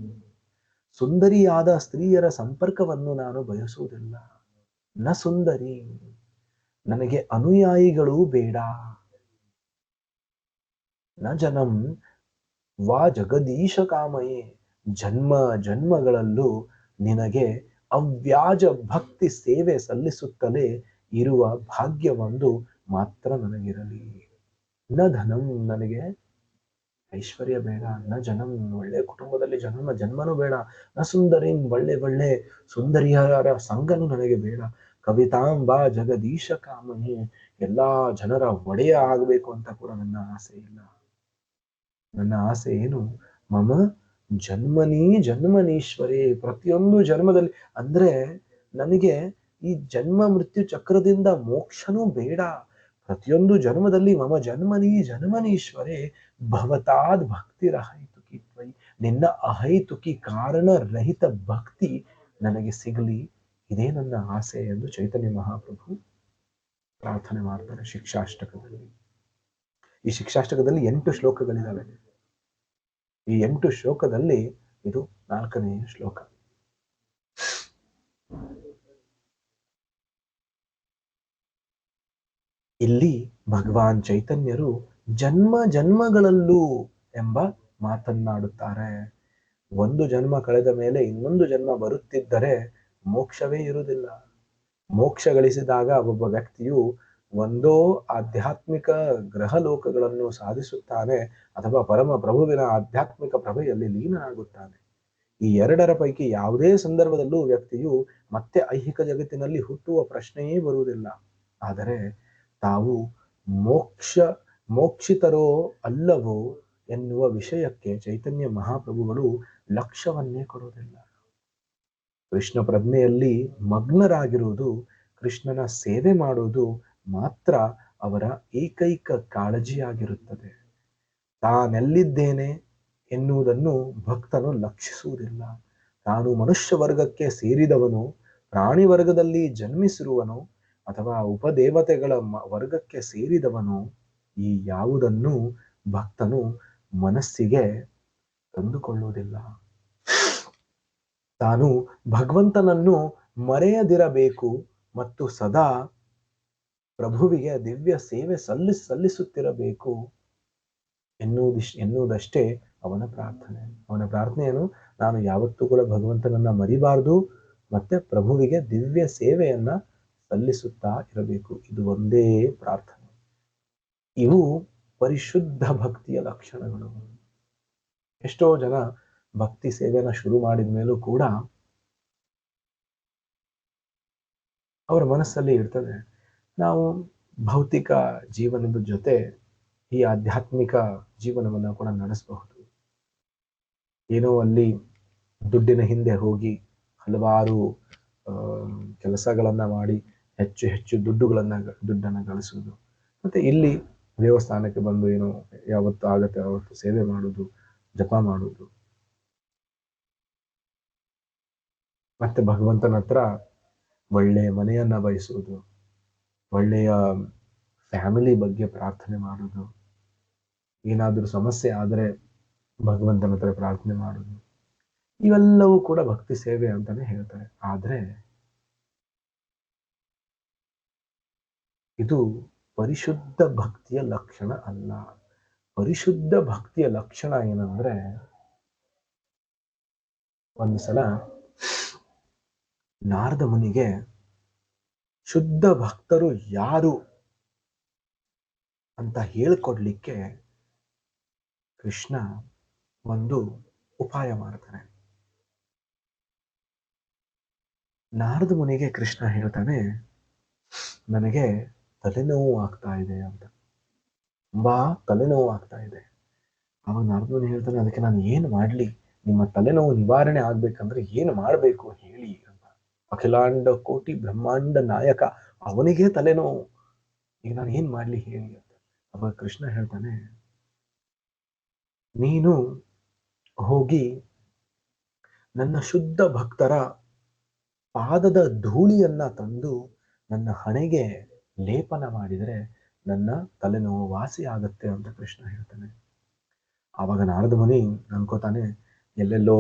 ಸುಂದರಿಯಾದ ಸ್ತ್ರೀಯರ ಸಂಪರ್ಕವನ್ನು ನಾನು ಬಯಸುವುದಿಲ್ಲ. ನ ಸುಂದರಿ, ನನಗೆ ಅನುಯಾಯಿಗಳೂ ಬೇಡ. ನ ಜನಂ ವಾ ಜಗದೀಶ ಕಾಮಯೇ, ಜನ್ಮ ಜನ್ಮಗಳಲ್ಲೂ ನಿನಗೆ ಅವ್ಯಾಜ ಭಕ್ತಿ ಸೇವೆ ಸಲ್ಲಿಸುತ್ತಲೇ ಇರುವ ಭಾಗ್ಯವೊಂದು ಮಾತ್ರ ನನಗಿರಲಿ. ನ ಧನಂ, ನನಗೆ ಐಶ್ವರ್ಯ ಬೇಡ. ನ ಜನಂ, ಒಳ್ಳೆ ಕುಟುಂಬದಲ್ಲಿ ಜನ್ಮನೂ ಬೇಡ. ನ ಸುಂದರಿ, ಒಳ್ಳೆ ಸುಂದರಿಯರ ಸಂಗನೂ ನನಗೆ ಬೇಡ. ಕವಿತಾಂಬಾ ಜಗದೀಶ ಕಾಮನೆ, ಎಲ್ಲಾ ಜನರ ಒಡೆಯ ಆಗಬೇಕು ಅಂತ ಕೂಡ ನನ್ನ ಆಸೆ ಇಲ್ಲ. ನನ್ನ ಆಸೆ ಏನು? ಮಮ ಜನ್ಮನೀಶ್ವರೇ, ಪ್ರತಿಯೊಂದು ಜನ್ಮದಲ್ಲಿ ಅಂದ್ರೆ ನನಗೆ ಈ ಜನ್ಮ ಮೃತ್ಯು ಚಕ್ರದಿಂದ ಮೋಕ್ಷನೂ ಬೇಡ. ಪ್ರತಿಯೊಂದು ಜನ್ಮದಲ್ಲಿ ಮಮ ಜನ್ಮನೀಶ್ವರೇ ಭವತಾದ್ ಭಕ್ತಿರಹೈತುಕಿ ತ್ವಯಿ, ನಿನ್ನ ಅಹೈತುಕಿ ಕಾರಣ ರಹಿತ ಭಕ್ತಿ ನನಗೆ ಸಿಗಲಿ, ಇದೇ ನನ್ನ ಆಸೆ ಎಂದು ಚೈತನ್ಯ ಮಹಾಪ್ರಭು ಪ್ರಾರ್ಥನೆ ಮಾಡ್ತಾರೆ ಶಿಕ್ಷಾಷ್ಟಕದಲ್ಲಿ. ಈ ಶಿಕ್ಷಾಷ್ಟಕದಲ್ಲಿ 8 ಶ್ಲೋಕಗಳಿದ್ದಾವೆ. ಈ 8 ಶ್ಲೋಕದಲ್ಲಿ ಇದು 4ನೇ ಶ್ಲೋಕ. ಇಲ್ಲಿ ಭಗವಾನ್ ಚೈತನ್ಯರು ಜನ್ಮ ಜನ್ಮಗಳಲ್ಲೂ ಎಂಬ ಮಾತನ್ನಾಡುತ್ತಾರೆ. ಒಂದು ಜನ್ಮ ಕಳೆದ ಮೇಲೆ ಇನ್ನೊಂದು ಜನ್ಮ ಬರುತ್ತಿದ್ದರೆ ಮೋಕ್ಷವೇ ಇರುವುದಿಲ್ಲ. ಮೋಕ್ಷ ಗಳಿಸಿದಾಗ ಒಬ್ಬ ವ್ಯಕ್ತಿಯು ಒಂದೋ ಆಧ್ಯಾತ್ಮಿಕ ಗ್ರಹ ಲೋಕಗಳನ್ನು ಸಾಧಿಸುತ್ತಾನೆ ಅಥವಾ ಪರಮ ಪ್ರಭುವಿನ ಆಧ್ಯಾತ್ಮಿಕ ಪ್ರಭೆಯಲ್ಲಿ ಲೀನನಾಗುತ್ತಾನೆ. ಈ ಎರಡರ ಪೈಕಿ ಯಾವುದೇ ಸಂದರ್ಭದಲ್ಲೂ ವ್ಯಕ್ತಿಯು ಮತ್ತೆ ಐಹಿಕ ಜಗತ್ತಿನಲ್ಲಿ ಹುಟ್ಟುವ ಪ್ರಶ್ನೆಯೇ ಬರುವುದಿಲ್ಲ. ಆದರೆ ತಾವು ಮೋಕ್ಷಿತರೋ ಅಲ್ಲವೋ ಎನ್ನುವ ವಿಷಯಕ್ಕೆ ಚೈತನ್ಯ ಮಹಾಪ್ರಭುಗಳು ಲಕ್ಷ್ಯವನ್ನೇ ಕೊಡುವುದಿಲ್ಲ. ಕೃಷ್ಣ ಪ್ರಜ್ಞೆಯಲ್ಲಿ ಮಗ್ನರಾಗಿರುವುದು, ಕೃಷ್ಣನ ಸೇವೆ ಮಾಡುವುದು ಮಾತ್ರ ಅವರ ಏಕೈಕ ಕಾಳಜಿಯಾಗಿರುತ್ತದೆ. ತಾನೆಲ್ಲಿದ್ದೇನೆ ಎನ್ನುವುದನ್ನು ಭಕ್ತನು ಲಕ್ಷಿಸುವುದಿಲ್ಲ. ತಾನು ಮನುಷ್ಯ ವರ್ಗಕ್ಕೆ ಸೇರಿದವನು, ಪ್ರಾಣಿ ವರ್ಗದಲ್ಲಿ ಜನ್ಮಿಸಿರುವನು ಅಥವಾ ಉಪದೇವತೆಗಳ ವರ್ಗಕ್ಕೆ ಸೇರಿದವನು, ಈ ಯಾವುದನ್ನು ಭಕ್ತನು ಮನಸ್ಸಿಗೆ ತಂದುಕೊಳ್ಳುವುದಿಲ್ಲ. ತಾನು ಭಗವಂತನನ್ನು ಮರೆಯದಿರಬೇಕು ಮತ್ತು ಸದಾ ಪ್ರಭುವಿಗೆ ದಿವ್ಯ ಸೇವೆ ಸಲ್ಲಿಸುತ್ತಿರಬೇಕು ಎನ್ನುವುದಷ್ಟೇ ಅವನ ಪ್ರಾರ್ಥನೆ. ಅವನ ಪ್ರಾರ್ಥನೆಯನ್ನು ನಾನು ಯಾವತ್ತೂ ಕೂಡ ಭಗವಂತನನ್ನ ಮರಿಬಾರದು ಮತ್ತೆ ಪ್ರಭುವಿಗೆ ದಿವ್ಯ ಸೇವೆಯನ್ನ ಸಲ್ಲಿಸುತ್ತಾ ಇರಬೇಕು. ಇದು ಒಂದೇ ಪ್ರಾರ್ಥನೆ. ಇವು ಪರಿಶುದ್ಧ ಭಕ್ತಿಯ ಲಕ್ಷಣಗಳು. ಎಷ್ಟೋ ಜನ ಭಕ್ತಿ ಸೇವೆನ ಶುರು ಮಾಡಿದ ಮೇಲೂ ಕೂಡ ಅವರ ಮನಸ್ಸಲ್ಲಿ ಇರ್ತದೆ, ನಾವು ಭೌತಿಕ ಜೀವನದ ಜೊತೆ ಈ ಆಧ್ಯಾತ್ಮಿಕ ಜೀವನವನ್ನ ಕೂಡ ನಡೆಸಬಹುದು. ಏನೋ ಅಲ್ಲಿ ದುಡ್ಡಿನ ಹಿಂದೆ ಹೋಗಿ ಹಲವಾರು ಕೆಲಸಗಳನ್ನ ಮಾಡಿ ಹೆಚ್ಚು ಹೆಚ್ಚು ದುಡ್ಡನ್ನ ಗಳಿಸುವುದು, ಮತ್ತೆ ಇಲ್ಲಿ ದೇವಸ್ಥಾನಕ್ಕೆ ಬಂದು ಏನೋ ಯಾವತ್ತು ಆಗತ್ತೆ ಅವತ್ತು ಸೇವೆ ಮಾಡುವುದು, ಜಪ ಮಾಡುವುದು, ಮತ್ತೆ ಭಗವಂತನ ಹತ್ರ ಒಳ್ಳೆಯ ಮನೆಯನ್ನ ಬಯಸುವುದು, ಒಳ್ಳೆಯ ಫ್ಯಾಮಿಲಿ ಬಗ್ಗೆ ಪ್ರಾರ್ಥನೆ ಮಾಡುವುದು, ಏನಾದರೂ ಸಮಸ್ಯೆ ಆದರೆ ಭಗವಂತನ ಹತ್ರ ಪ್ರಾರ್ಥನೆ ಮಾಡುವುದು, ಇವೆಲ್ಲವೂ ಕೂಡ ಭಕ್ತಿ ಸೇವೆ ಅಂತಾನೆ ಹೇಳ್ತಾರೆ. ಆದ್ರೆ ಇದು ಪರಿಶುದ್ಧ ಭಕ್ತಿಯ ಲಕ್ಷಣ ಅಲ್ಲ. ಪರಿಶುದ್ಧ ಭಕ್ತಿಯ ಲಕ್ಷಣ ಏನಂದ್ರೆ, ಒಂದು ಸಲ ನಾರದ ಮುನಿಗೆ ಶುದ್ಧ ಭಕ್ತರು ಯಾರು ಅಂತ ಹೇಳ್ಕೊಡ್ಲಿಕ್ಕೆ ಕೃಷ್ಣ ಒಂದು ಉಪಾಯ ಮಾಡ್ತಾನೆ. ನಾರದ ಮುನಿಗೆ ಕೃಷ್ಣ ಹೇಳ್ತಾನೆ, ನನಗೆ ತಲೆನೋವು ಆಗ್ತಾ ಇದೆ ಅಂತ, ತುಂಬಾ ತಲೆನೋವು ಆಗ್ತಾ ಇದೆ. ಅವಾಗ ನಾರದ ಮುನಿ ಹೇಳ್ತಾನೆ, ಅದಕ್ಕೆ ನಾನು ಏನು ಮಾಡ್ಲಿ, ನಿಮ್ಮ ತಲೆನೋವು ನಿವಾರಣೆ ಆಗ್ಬೇಕಂದ್ರೆ ಏನು ಮಾಡ್ಬೇಕು ಹೇಳಿ ಅಂತ. ಅಖಿಲಾಂಡ ಕೋಟಿ ಬ್ರಹ್ಮಾಂಡ ನಾಯಕ ಅವನಿಗೆ ತಲೆನೋವು, ಈಗ ನಾನು ಏನ್ ಮಾಡ್ಲಿ ಹೇಳಿ ಅಂತ. ಅವಾಗ ಕೃಷ್ಣ ಹೇಳ್ತಾನೆ, ನೀನು ಹೋಗಿ ನನ್ನ ಶುದ್ಧ ಭಕ್ತರ ಪಾದದ ಧೂಳಿಯನ್ನ ತಂದು ನನ್ನ ಹಣೆಗೆ ಲೇಪನ ಮಾಡಿದರೆ ನನ್ನ ತಲೆನೋವು ವಾಸಿ ಆಗತ್ತೆ ಅಂತ ಕೃಷ್ಣ ಹೇಳ್ತಾನೆ. ಆವಾಗ ನಾರದ ಮುನಿ ಅನ್ಕೋತಾನೆ, ಎಲ್ಲೆಲ್ಲೋ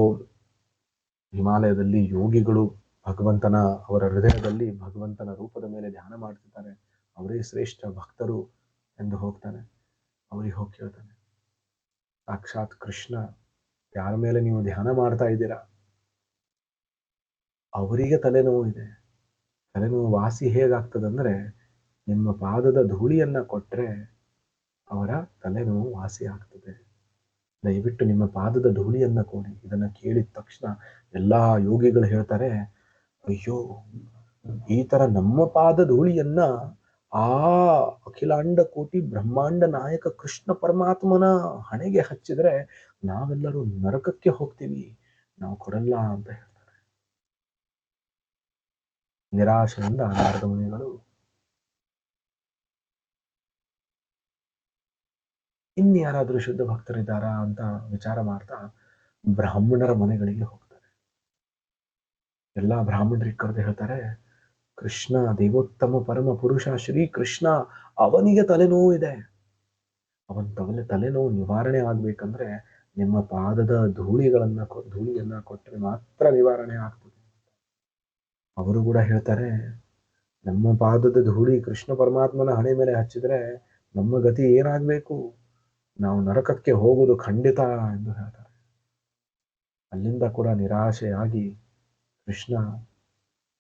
ಹಿಮಾಲಯದಲ್ಲಿ ಯೋಗಿಗಳು ಭಗವಂತನ ಅವರ ಹೃದಯದಲ್ಲಿ ಭಗವಂತನ ರೂಪದ ಮೇಲೆ ಧ್ಯಾನ ಮಾಡ್ತಿದ್ದಾರೆ, ಅವರೇ ಶ್ರೇಷ್ಠ ಭಕ್ತರು ಎಂದು ಹೋಗ್ತಾನೆ. ಅವರಿಗೆ ಹೋಗಿ ಕೇಳ್ತಾನೆ, ಸಾಕ್ಷಾತ್ ಕೃಷ್ಣ ಯಾರ ಮೇಲೆ ನೀವು ಧ್ಯಾನ ಮಾಡ್ತಾ ಇದ್ದೀರಾ, ಅವರಿಗೆ ತಲೆನೋವು ಇದೆ, ತಲೆನೋವು ವಾಸಿ ಹೇಗಾಗ್ತದಂದ್ರೆ ನಿಮ್ಮ ಪಾದದ ಧೂಳಿಯನ್ನ ಕೊಟ್ರೆ ಅವರ ತಲೆನೋವು ವಾಸಿ ಆಗ್ತದೆ, ದಯವಿಟ್ಟು ನಿಮ್ಮ ಪಾದದ ಧೂಳಿಯನ್ನ ಕೊಡಿ. ಇದನ್ನ ಕೇಳಿದ ತಕ್ಷಣ ಎಲ್ಲಾ ಯೋಗಿಗಳು ಹೇಳ್ತಾರೆ, ಅಯ್ಯೋ, ಈ ತರ ನಮ್ಮ ಪಾದ ಧೂಳಿಯನ್ನ ಆ ಅಖಿಲಾಂಡ ಕೋಟಿ ಬ್ರಹ್ಮಾಂಡ ನಾಯಕ ಕೃಷ್ಣ ಪರಮಾತ್ಮನ ಹಣೆಗೆ ಹಚ್ಚಿದ್ರೆ ನಾವೆಲ್ಲರೂ ನರಕಕ್ಕೆ ಹೋಗ್ತೀವಿ, ನಾವು ಕೊಡಲ್ಲ ಅಂತ ಹೇಳ್ತಾರೆ. ನಿರಾಶೆಯಿಂದ ನಾರದ ಮುನಿಗಳು ಇನ್ಯಾರಾದ್ರೂ ಶುದ್ಧ ಭಕ್ತರಿದ್ದಾರಾ ಅಂತ ವಿಚಾರ ಮಾಡ್ತಾ ಬ್ರಾಹ್ಮಣರ ಮನೆಗಳಿಗೆ ಹೋಗ್ತಾರೆ. ಎಲ್ಲಾ ಬ್ರಾಹ್ಮಣರಿಗೆ ಕರೆದು ಹೇಳ್ತಾರೆ, ಕೃಷ್ಣ ದೇವೋತ್ತಮ ಪರಮ ಪುರುಷ ಶ್ರೀ ಕೃಷ್ಣ, ಅವನಿಗೆ ತಲೆನೋವು ಇದೆ. ಅವನ ತಲೆನೋವು ನಿವಾರಣೆ ಆಗ್ಬೇಕಂದ್ರೆ ನಿಮ್ಮ ಪಾದದ ಧೂಳಿಯನ್ನ ಕೊಟ್ಟರೆ ಮಾತ್ರ ನಿವಾರಣೆ ಆಗ್ತದೆ. ಅವರು ಕೂಡ ಹೇಳ್ತಾರೆ, ನಮ್ಮ ಪಾದದ ಧೂಳಿ ಕೃಷ್ಣ ಪರಮಾತ್ಮನ ಹಣೆ ಮೇಲೆ ಹಚ್ಚಿದ್ರೆ ನಮ್ಮ ಗತಿ ಏನಾಗ್ಬೇಕು, ನಾವು ನರಕಕ್ಕೆ ಹೋಗುವುದು ಖಂಡಿತ ಎಂದು ಹೇಳ್ತಾರೆ. ಅಲ್ಲಿಂದ ಕೂಡ ನಿರಾಶೆಯಾಗಿ ಕೃಷ್ಣ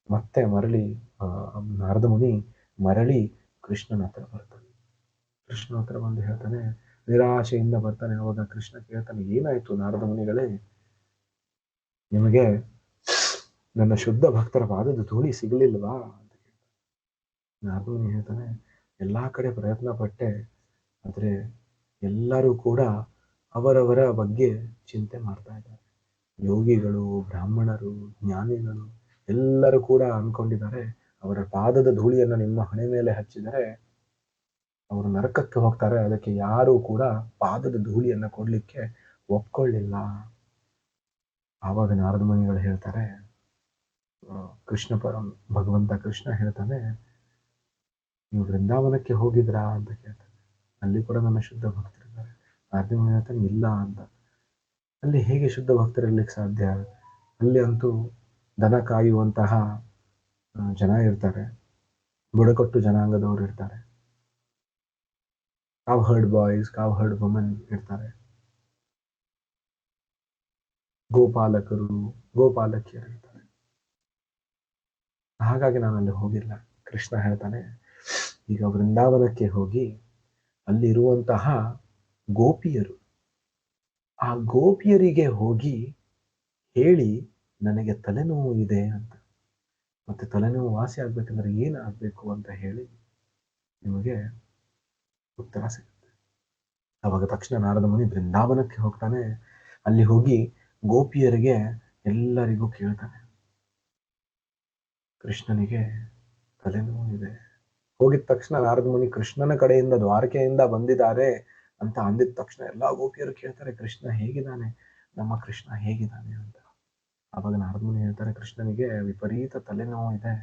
ಮತ್ತೆ ಮರಳಿ ನಾರದ ಮುನಿ ಮರಳಿ ಕೃಷ್ಣನ ಹತ್ರ ಬರ್ತಾನೆ. ಕೃಷ್ಣ ಹತ್ರ ಬಂದು ಹೇಳ್ತಾನೆ, ನಿರಾಶೆಯಿಂದ ಬರ್ತಾನೆ. ಅವಾಗ ಕೃಷ್ಣ ಕೇಳ್ತಾನೆ, ಏನಾಯ್ತು ನಾರದ ಮುನಿಗಳೇ, ನಿಮಗೆ ನನ್ನ ಶುದ್ಧ ಭಕ್ತರ ಪಾದದ ಧೂಳಿ ಸಿಗಲಿಲ್ವಾ ಅಂತ ಕೇಳ್ತಾನೆ. ನಾರದ ಮುನಿ ಹೇಳ್ತಾನೆ, ಎಲ್ಲಾ ಕಡೆ ಪ್ರಯತ್ನ ಪಟ್ಟೆ, ಆದ್ರೆ ಎಲ್ಲರೂ ಕೂಡ ಅವರವರ ಬಗ್ಗೆ ಚಿಂತೆ ಮಾಡ್ತಾ ಇದ್ದಾರೆ. ಯೋಗಿಗಳು, ಬ್ರಾಹ್ಮಣರು, ಜ್ಞಾನಿಗಳು ಎಲ್ಲರೂ ಕೂಡ ಅನ್ಕೊಂಡಿದ್ದಾರೆ, ಅವರ ಪಾದದ ಧೂಳಿಯನ್ನ ನಿಮ್ಮ ಹಣೆ ಮೇಲೆ ಹಚ್ಚಿದರೆ ಅವರು ನರಕಕ್ಕೆ ಹೋಗ್ತಾರೆ. ಅದಕ್ಕೆ ಯಾರು ಕೂಡ ಪಾದದ ಧೂಳಿಯನ್ನ ಕೊಡ್ಲಿಕ್ಕೆ ಒಪ್ಕೊಳ್ಳಿಲ್ಲ. ಆವಾಗ ನಾರದ ಮುನಿಗಳು ಹೇಳ್ತಾರೆ, ಭಗವಂತ ಕೃಷ್ಣ ಹೇಳ್ತಾನೆ, ನೀವು ವೃಂದಾವನಕ್ಕೆ ಹೋಗಿದ್ರಾ ಅಂತ ಕೇಳ್ತಾನೆ. ಅಲ್ಲಿ ಕೂಡ ನನ್ನ ಶುದ್ಧ ಭಕ್ತರಿದ್ದಾರೆ. ನಾರದ ಮುನಿ ಹೇಳ್ತಾನೆ, ಇಲ್ಲ ಅಂತ. ಅಲ್ಲಿ ಹೇಗೆ ಶುದ್ಧ ಭಕ್ತರಿರ್ಲಿಕ್ಕೆ ಸಾಧ್ಯ? ಅಲ್ಲಿ ಅಂತೂ ದನ ಕಾಯುವಂತಹ ಜನ ಇರ್ತಾರೆ, ಬುಡಕಟ್ಟು ಜನಾಂಗದವರು ಇರ್ತಾರೆ, ಕಾವ್ ಹರ್ಡ್ ಬಾಯ್ಸ್, ಕಾವ್ ಹರ್ಡ್ ವುಮೆನ್ ಇರ್ತಾರೆ, ಗೋಪಾಲಕಿಯರು ಇರ್ತಾರೆ. ಹಾಗಾಗಿ ನಾನು ಅಲ್ಲಿ ಹೋಗಿಲ್ಲ. ಕೃಷ್ಣ ಹೇಳ್ತಾನೆ, ಈಗ ವೃಂದಾವನಕ್ಕೆ ಹೋಗಿ ಅಲ್ಲಿರುವಂತಹ ಗೋಪಿಯರು, ಆ ಗೋಪಿಯರಿಗೆ ಹೋಗಿ ಹೇಳಿ ನನಗೆ ತಲೆನೋವು ಇದೆ ಅಂತ, ಮತ್ತೆ ತಲೆನೋವು ವಾಸಿ ಆಗ್ಬೇಕಂದ್ರೆ ಏನಾಗಬೇಕು ಅಂತ ಹೇಳಿ ನಿಮಗೆ ಉತ್ತರ ಸಿಗುತ್ತೆ. ಅವಾಗ ತಕ್ಷಣ ನಾರದ ಮುನಿ ಬೃಂದಾವನಕ್ಕೆ ಹೋಗ್ತಾನೆ. ಅಲ್ಲಿ ಹೋಗಿ ಗೋಪಿಯರಿಗೆ ಎಲ್ಲರಿಗೂ ಕೇಳ್ತಾನೆ, ಕೃಷ್ಣನಿಗೆ ತಲೆನೋವು ಇದೆ. ಹೋಗಿದ ತಕ್ಷಣ ನಾರದ ಮುನಿ ಕೃಷ್ಣನ ಕಡೆಯಿಂದ ದ್ವಾರಕೆಯಿಂದ ಬಂದಿದ್ದಾರೆ ಅಂತ ಅಂದಿದ ತಕ್ಷಣ ಎಲ್ಲಾ ಗೋಪಿಯರು ಕೇಳ್ತಾರೆ, ಕೃಷ್ಣ ಹೇಗಿದ್ದಾನೆ, ನಮ್ಮ ಕೃಷ್ಣ ಹೇಗಿದ್ದಾನೆ ಅಂತ. ಅವಾಗ ನಾರದ ಮುನಿ ಹೇಳ್ತಾರೆ, ಕೃಷ್ಣನಿಗೆ ವಿಪರೀತ ತಲೆನೋವು ಇದೆ,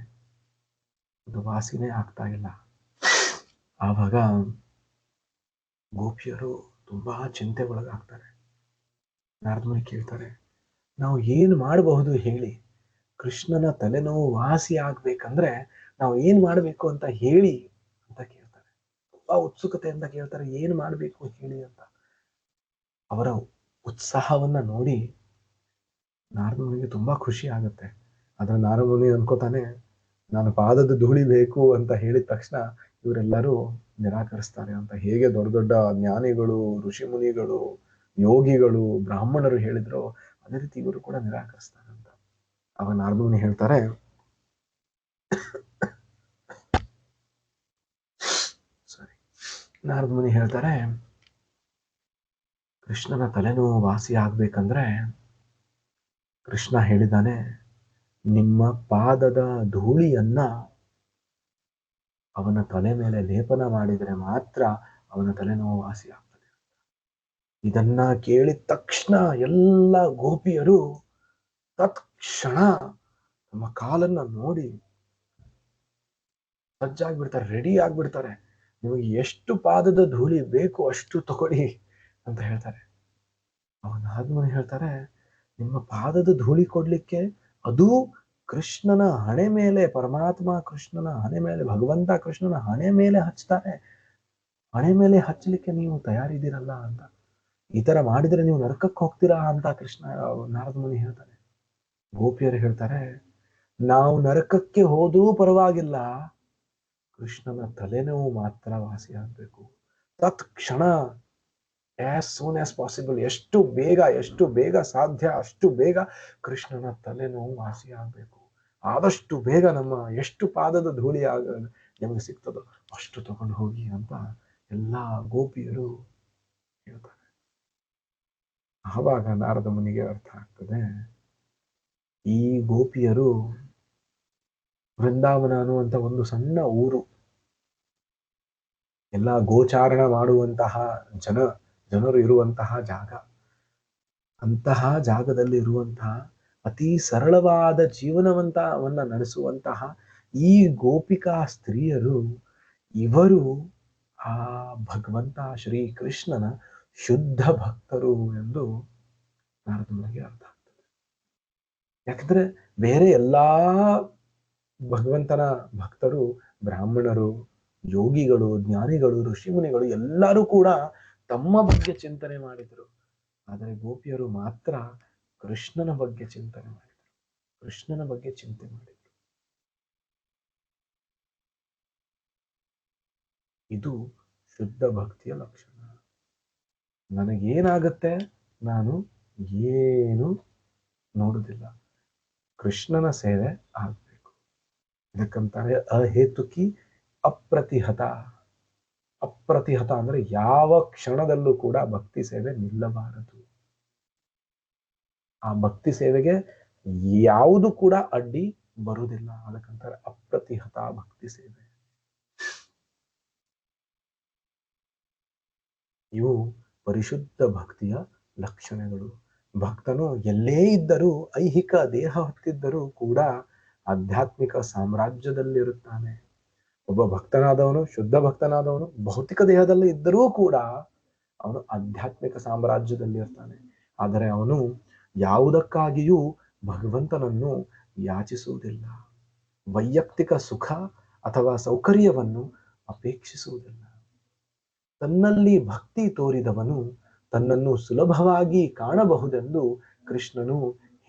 ಅದು ವಾಸಿನೇ ಆಗ್ತಾ ಇಲ್ಲ. ಆವಾಗ ಗೋಪಿಯರು ತುಂಬಾ ಚಿಂತೆ ಒಳಗಾಗ್ತಾರೆ. ನಾರದ ಮುನಿ ಕೇಳ್ತಾರೆ, ನಾವು ಏನು ಮಾಡಬಹುದು ಹೇಳಿ, ಕೃಷ್ಣನ ತಲೆನೋವು ವಾಸಿ ಆಗ್ಬೇಕಂದ್ರೆ ನಾವು ಏನ್ ಮಾಡ್ಬೇಕು ಅಂತ ಹೇಳಿ ಅಂತ ಕೇಳ್ತಾರೆ. ತುಂಬಾ ಉತ್ಸುಕತೆಯಿಂದ ಕೇಳ್ತಾರೆ, ಏನ್ ಮಾಡ್ಬೇಕು ಹೇಳಿ ಅಂತ. ಅವರ ಉತ್ಸಾಹವನ್ನ ನೋಡಿ ನಾರದ ಮುನಿಗೆ ತುಂಬಾ ಖುಷಿ ಆಗುತ್ತೆ. ಆದ್ರೆ ನಾರದ ಮುನಿ ಅನ್ಕೋತಾನೆ, ನಾನು ಪಾದದ ಧೂಳಿ ಬೇಕು ಅಂತ ಹೇಳಿದ ತಕ್ಷಣ ಇವರೆಲ್ಲರೂ ನಿರಾಕರಿಸ್ತಾರೆ ಅಂತ. ಹೇಗೆ ದೊಡ್ಡ ದೊಡ್ಡ ಜ್ಞಾನಿಗಳು, ಋಷಿ ಮುನಿಗಳು, ಯೋಗಿಗಳು, ಬ್ರಾಹ್ಮಣರು ಹೇಳಿದ್ರು, ಅದೇ ರೀತಿ ಇವರು ಕೂಡ ನಿರಾಕರಿಸ್ತಾರೆ ಅಂತ. ಅವಾಗ ನಾರದ ಮುನಿ ಹೇಳ್ತಾರೆ, ನಾರದ ಮುನಿ ಹೇಳ್ತಾರೆ, ಕೃಷ್ಣನ ತಲೆನೋವು ವಾಸಿ ಆಗ್ಬೇಕಂದ್ರೆ ಕೃಷ್ಣ ಹೇಳಿದಾನೆ, ನಿಮ್ಮ ಪಾದದ ಧೂಳಿಯನ್ನ ಅವನ ತಲೆ ಮೇಲೆ ಲೇಪನ ಮಾಡಿದರೆ ಮಾತ್ರ ಅವನ ತಲೆನೋವು ವಾಸಿ ಆಗ್ತದೆ. ಇದನ್ನ ಕೇಳಿದ ತಕ್ಷಣ ಎಲ್ಲ ಗೋಪಿಯರು ತತ್ಕ್ಷಣ ನಮ್ಮ ಕಾಲನ್ನ ನೋಡಿ ಸಜ್ಜಾಗ್ಬಿಡ್ತಾರೆ, ರೆಡಿ ಆಗ್ಬಿಡ್ತಾರೆ. ನಿಮಗೆ ಎಷ್ಟು ಪಾದದ ಧೂಳಿ ಬೇಕು ಅಷ್ಟು ತಗೊಳ್ಳಿ ಅಂತ ಹೇಳ್ತಾರೆ. ಅವನ ಆದ್ಮೇಲೆ ಹೇಳ್ತಾರೆ, ನಿಮ್ಮ ಪಾದದ ಧೂಳಿ ಕೊಡ್ಲಿಕ್ಕೆ ಅದು ಕೃಷ್ಣನ ಹಣೆ ಮೇಲೆ, ಪರಮಾತ್ಮ ಕೃಷ್ಣನ ಹಣೆ ಮೇಲೆ, ಭಗವಂತ ಕೃಷ್ಣನ ಹಣೆ ಮೇಲೆ ಹಚ್ತಾರೆ, ಹಣೆ ಮೇಲೆ ಹಚ್ಚಲಿಕ್ಕೆ ನೀವು ತಯಾರಿದ್ದೀರಲ್ಲ ಅಂತ. ಈ ತರ ಮಾಡಿದ್ರೆ ನೀವು ನರಕಕ್ಕೆ ಹೋಗ್ತೀರಾ ಅಂತ ನಾರದ ಮುನಿ ಹೇಳ್ತಾರೆ. ಗೋಪಿಯರು ಹೇಳ್ತಾರೆ, ನಾವು ನರಕಕ್ಕೆ ಹೋದ್ರೂ ಪರವಾಗಿಲ್ಲ, ಕೃಷ್ಣನ ತಲೆನೋವು ಮಾತ್ರ ವಾಸಿ ಆಗ್ಬೇಕು. ತತ್ಕ್ಷಣ, ಆಸ್ ಸೂನ್ ಆಸ್ ಪಾಸಿಬಲ್, ಎಷ್ಟು ಬೇಗ ಸಾಧ್ಯ ಅಷ್ಟು ಬೇಗ ಕೃಷ್ಣನ ತಲೆನೋವು ವಾಸಿ ಆಗ್ಬೇಕು. ಆದಷ್ಟು ಬೇಗ ನಮ್ಮ ಎಷ್ಟು ಪಾದದ ಧೂಳಿ ನಿಮಗೆ ಸಿಗ್ತದೋ ಅಷ್ಟು ತಗೊಂಡು ಹೋಗಿ ಅಂತ ಎಲ್ಲಾ ಗೋಪಿಯರು ಹೇಳ್ತಾರೆ. ಆವಾಗ ನಾರದ ಮುನಿಗೆ ಅರ್ಥ ಆಗ್ತದೆ, ಈ ಗೋಪಿಯರು ವೃಂದಾವನ ಅನ್ನುವಂತ ಒಂದು ಸಣ್ಣ ಊರು, ಎಲ್ಲ ಗೋಚಾರಣ ಮಾಡುವಂತಹ ಜನರು ಇರುವಂತಹ ಜಾಗ. ಅಂತಹ ಜಾಗದಲ್ಲಿ ಇರುವಂತಹ ಅತಿ ಸರಳವಾದ ಜೀವನವನ್ನ ನಡೆಸುವಂತಹ ಈ ಗೋಪಿಕಾ ಸ್ತ್ರೀಯರು, ಇವರು ಆ ಭಗವಂತ ಶ್ರೀ ಕೃಷ್ಣನ ಶುದ್ಧ ಭಕ್ತರು ಎಂದು ನಾರದನಿಗೆ ಅರ್ಥ ಆಗ್ತದೆ. ಯಾಕಂದ್ರೆ ಬೇರೆ ಎಲ್ಲಾ ಭಗವಂತನ ಭಕ್ತರು ಬ್ರಾಹ್ಮಣರು, ಯೋಗಿಗಳು, ಜ್ಞಾನಿಗಳು, ಋಷಿಮುನಿಗಳು ಎಲ್ಲರೂ ಕೂಡ ತಮ್ಮ ಬಗ್ಗೆ ಚಿಂತನೆ ಮಾಡಿದರು. ಆದರೆ ಗೋಪಿಯರು ಮಾತ್ರ ಕೃಷ್ಣನ ಬಗ್ಗೆ ಚಿಂತನೆ ಮಾಡಿದರು, ಕೃಷ್ಣನ ಬಗ್ಗೆ ಚಿಂತೆ ಮಾಡಿದರು. ಇದು ಶುದ್ಧ ಭಕ್ತಿಯ ಲಕ್ಷಣ. ನನಗೇನಾಗುತ್ತೆ, ನಾನು ಏನು ನೋಡುದಿಲ್ಲ, ಕೃಷ್ಣನ ಸೇವೆ ಆಗ್ಬೇಕು. ಇದಕ್ಕಂತಾರೆ ಅಹೇತುಕಿ ಅಪ್ರತಿಹತ. ಅಪ್ರತಿಹತ ಅಂದ್ರೆ ಯಾವ ಕ್ಷಣದಲ್ಲೂ ಕೂಡ ಭಕ್ತಿ ಸೇವೆ ನಿಲ್ಲಬಾರದು. ಆ ಭಕ್ತಿ ಸೇವೆಗೆ ಯಾವುದು ಕೂಡ ಅಡ್ಡಿ ಬರುವುದಿಲ್ಲ. ಅದಕ್ಕಂತಾರೆ ಅಪ್ರತಿಹತ ಭಕ್ತಿ ಸೇವೆ. ಇವು ಪರಿಶುದ್ಧ ಭಕ್ತಿಯ ಲಕ್ಷಣಗಳು. ಭಕ್ತನು ಎಲ್ಲೇ ಇದ್ದರೂ, ಐಹಿಕ ದೇಹ ಹೊತ್ತಿದ್ದರೂ ಕೂಡ ಆಧ್ಯಾತ್ಮಿಕ ಸಾಮ್ರಾಜ್ಯದಲ್ಲಿರುತ್ತಾನೆ. ಒಬ್ಬ ಭಕ್ತನಾದವನು, ಶುದ್ಧ ಭಕ್ತನಾದವನು ಭೌತಿಕ ದೇಹದಲ್ಲಿ ಇದ್ದರೂ ಕೂಡ ಅವನು ಆಧ್ಯಾತ್ಮಿಕ ಸಾಮ್ರಾಜ್ಯದಲ್ಲಿ ಇರ್ತಾನೆ. ಆದರೆ ಅವನು ಯಾವುದಕ್ಕಾಗಿಯೂ ಭಗವಂತನನ್ನು ಯಾಚಿಸುವುದಿಲ್ಲ, ವೈಯಕ್ತಿಕ ಸುಖ ಅಥವಾ ಸೌಕರ್ಯವನ್ನು ಅಪೇಕ್ಷಿಸುವುದಿಲ್ಲ. ತನ್ನಲ್ಲಿ ಭಕ್ತಿ ತೋರಿದವನು ತನ್ನನ್ನು ಸುಲಭವಾಗಿ ಕಾಣಬಹುದೆಂದು ಕೃಷ್ಣನು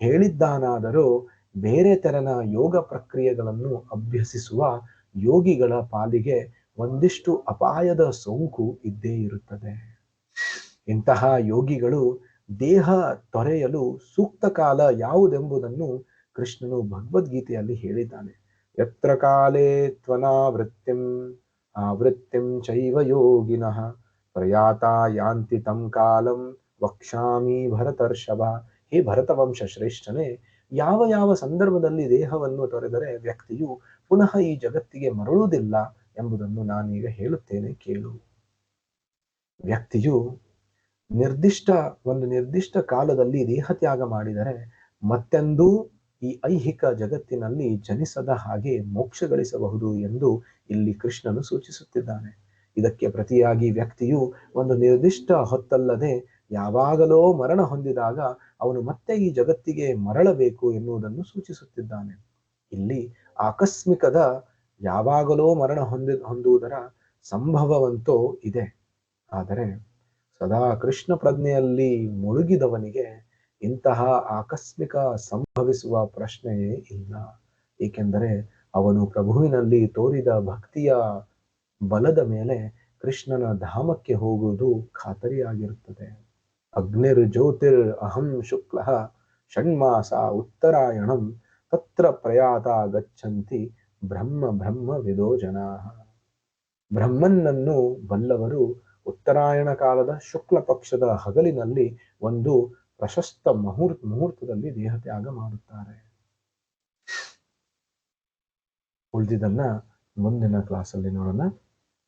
ಹೇಳಿದ್ದಾನಾದರೂ ಬೇರೆ ತೆರನ ಯೋಗ ಪ್ರಕ್ರಿಯೆಗಳನ್ನು ಅಭ್ಯಸಿಸುವ ಯೋಗಿಗಳ ಪಾಲಿಗೆ ಒಂದಿಷ್ಟು ಅಪಾಯದ ಸೋಂಕು ಇದ್ದೇ ಇರುತ್ತದೆ. ಇಂತಹ ಯೋಗಿಗಳು ದೇಹ ತೊರೆಯಲು ಸೂಕ್ತ ಕಾಲ ಯಾವುದೆಂಬುದನ್ನು ಕೃಷ್ಣನು ಭಗವದ್ಗೀತೆಯಲ್ಲಿ ಹೇಳಿದ್ದಾನೆ. ಯತ್ರ ಕಾಲೇ ತ್ವನಾವೃತ್ತಿಂ ಆವೃತ್ತಿಂ ಚೈವ ಯೋಗಿನಃ ಪ್ರಯಾತ ಯಾಂತಿ ತಂ ಕಾಲಂ ವಕ್ಷ್ಯಾಮಿ ಭರತರ್ಷಭ. ಹೇ ಭರತವಂಶ ಶ್ರೇಷ್ಠನೇ, ಯಾವ ಯಾವ ಸಂದರ್ಭದಲ್ಲಿ ದೇಹವನ್ನು ತೊರೆದರೆ ವ್ಯಕ್ತಿಯು ಪುನಃ ಈ ಜಗತ್ತಿಗೆ ಮರಳುವುದಿಲ್ಲ ಎಂಬುದನ್ನು ನಾನೀಗ ಹೇಳುತ್ತೇನೆ ಕೇಳು. ವ್ಯಕ್ತಿಯು ಒಂದು ನಿರ್ದಿಷ್ಟ ಕಾಲದಲ್ಲಿ ದೇಹ ತ್ಯಾಗ ಮಾಡಿದರೆ ಮತ್ತೆಂದೂ ಈ ಐಹಿಕ ಜಗತ್ತಿನಲ್ಲಿ ಜನಿಸದ ಹಾಗೆ ಮೋಕ್ಷ ಗಳಿಸಬಹುದು ಎಂದು ಇಲ್ಲಿ ಕೃಷ್ಣನು ಸೂಚಿಸುತ್ತಿದ್ದಾನೆ. ಇದಕ್ಕೆ ಪ್ರತಿಯಾಗಿ ವ್ಯಕ್ತಿಯು ಒಂದು ನಿರ್ದಿಷ್ಟ ಹೊತ್ತಲ್ಲದೆ ಯಾವಾಗಲೋ ಮರಣ ಹೊಂದಿದಾಗ ಅವನು ಮತ್ತೆ ಈ ಜಗತ್ತಿಗೆ ಮರಳಬೇಕು ಎನ್ನುವುದನ್ನು ಸೂಚಿಸುತ್ತಿದ್ದಾನೆ. ಇಲ್ಲಿ ಆಕಸ್ಮಿಕದ ಯಾವಾಗಲೋ ಮರಣ ಹೊಂದುವುದರ ಸಂಭವವಂತೂ ಇದೆ. ಆದರೆ ಸದಾ ಕೃಷ್ಣ ಪ್ರಜ್ಞೆಯಲ್ಲಿ ಮುಳುಗಿದವನಿಗೆ ಇಂತಹ ಆಕಸ್ಮಿಕ ಸಂಭವಿಸುವ ಪ್ರಶ್ನೆಯೇ ಇಲ್ಲ. ಏಕೆಂದರೆ ಅವನು ಪ್ರಭುವಿನಲ್ಲಿ ತೋರಿದ ಭಕ್ತಿಯ ಬಲದ ಮೇಲೆ ಕೃಷ್ಣನ ಧಾಮಕ್ಕೆ ಹೋಗುವುದು ಖಾತರಿಯಾಗಿರುತ್ತದೆ. ಅಗ್ನಿರ್ ಜ್ಯೋತಿರ್ ಅಹಂ ಶುಕ್ಲ ಷಣ್ಮಾಸ ಉತ್ತರಾಯಣಂ ತತ್ರ ಪ್ರಯಾತ ಗಚ್ಚಂತಿ ಬ್ರಹ್ಮ ವಿದೋ ಜನಾ. ಬ್ರಹ್ಮನ್ನನ್ನು ಬಲ್ಲವರು ಉತ್ತರಾಯಣ ಕಾಲದ ಶುಕ್ಲ ಪಕ್ಷದ ಹಗಲಿನಲ್ಲಿ ಒಂದು ಪ್ರಶಸ್ತ ಮುಹೂರ್ತದಲ್ಲಿ ದೇಹತ್ಯಾಗ ಮಾಡುತ್ತಾರೆ. ಉಳಿದಿದ್ದನ್ನ ಮುಂದಿನ ಕ್ಲಾಸಲ್ಲಿ ನೋಡೋಣ.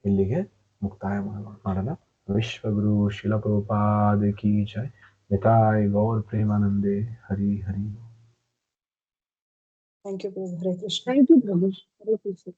ಇಲ್ಲಿಗೆ ಮುಕ್ತಾಯ ಮಾಡೋಣ. ವಿಶ್ವಗುರು ಶಿಲ ಪ್ರಭುಪಾದ ಕಿ ಜೈ. ನಿತಾಯ್ ಗೌರ್ ಪ್ರೇಮಾನಂದೇ. ಹರಿ ಹರಿ.
Thank you, Prabhu. Hare Krishna. Thank you, Prabhu. Hare Krishna.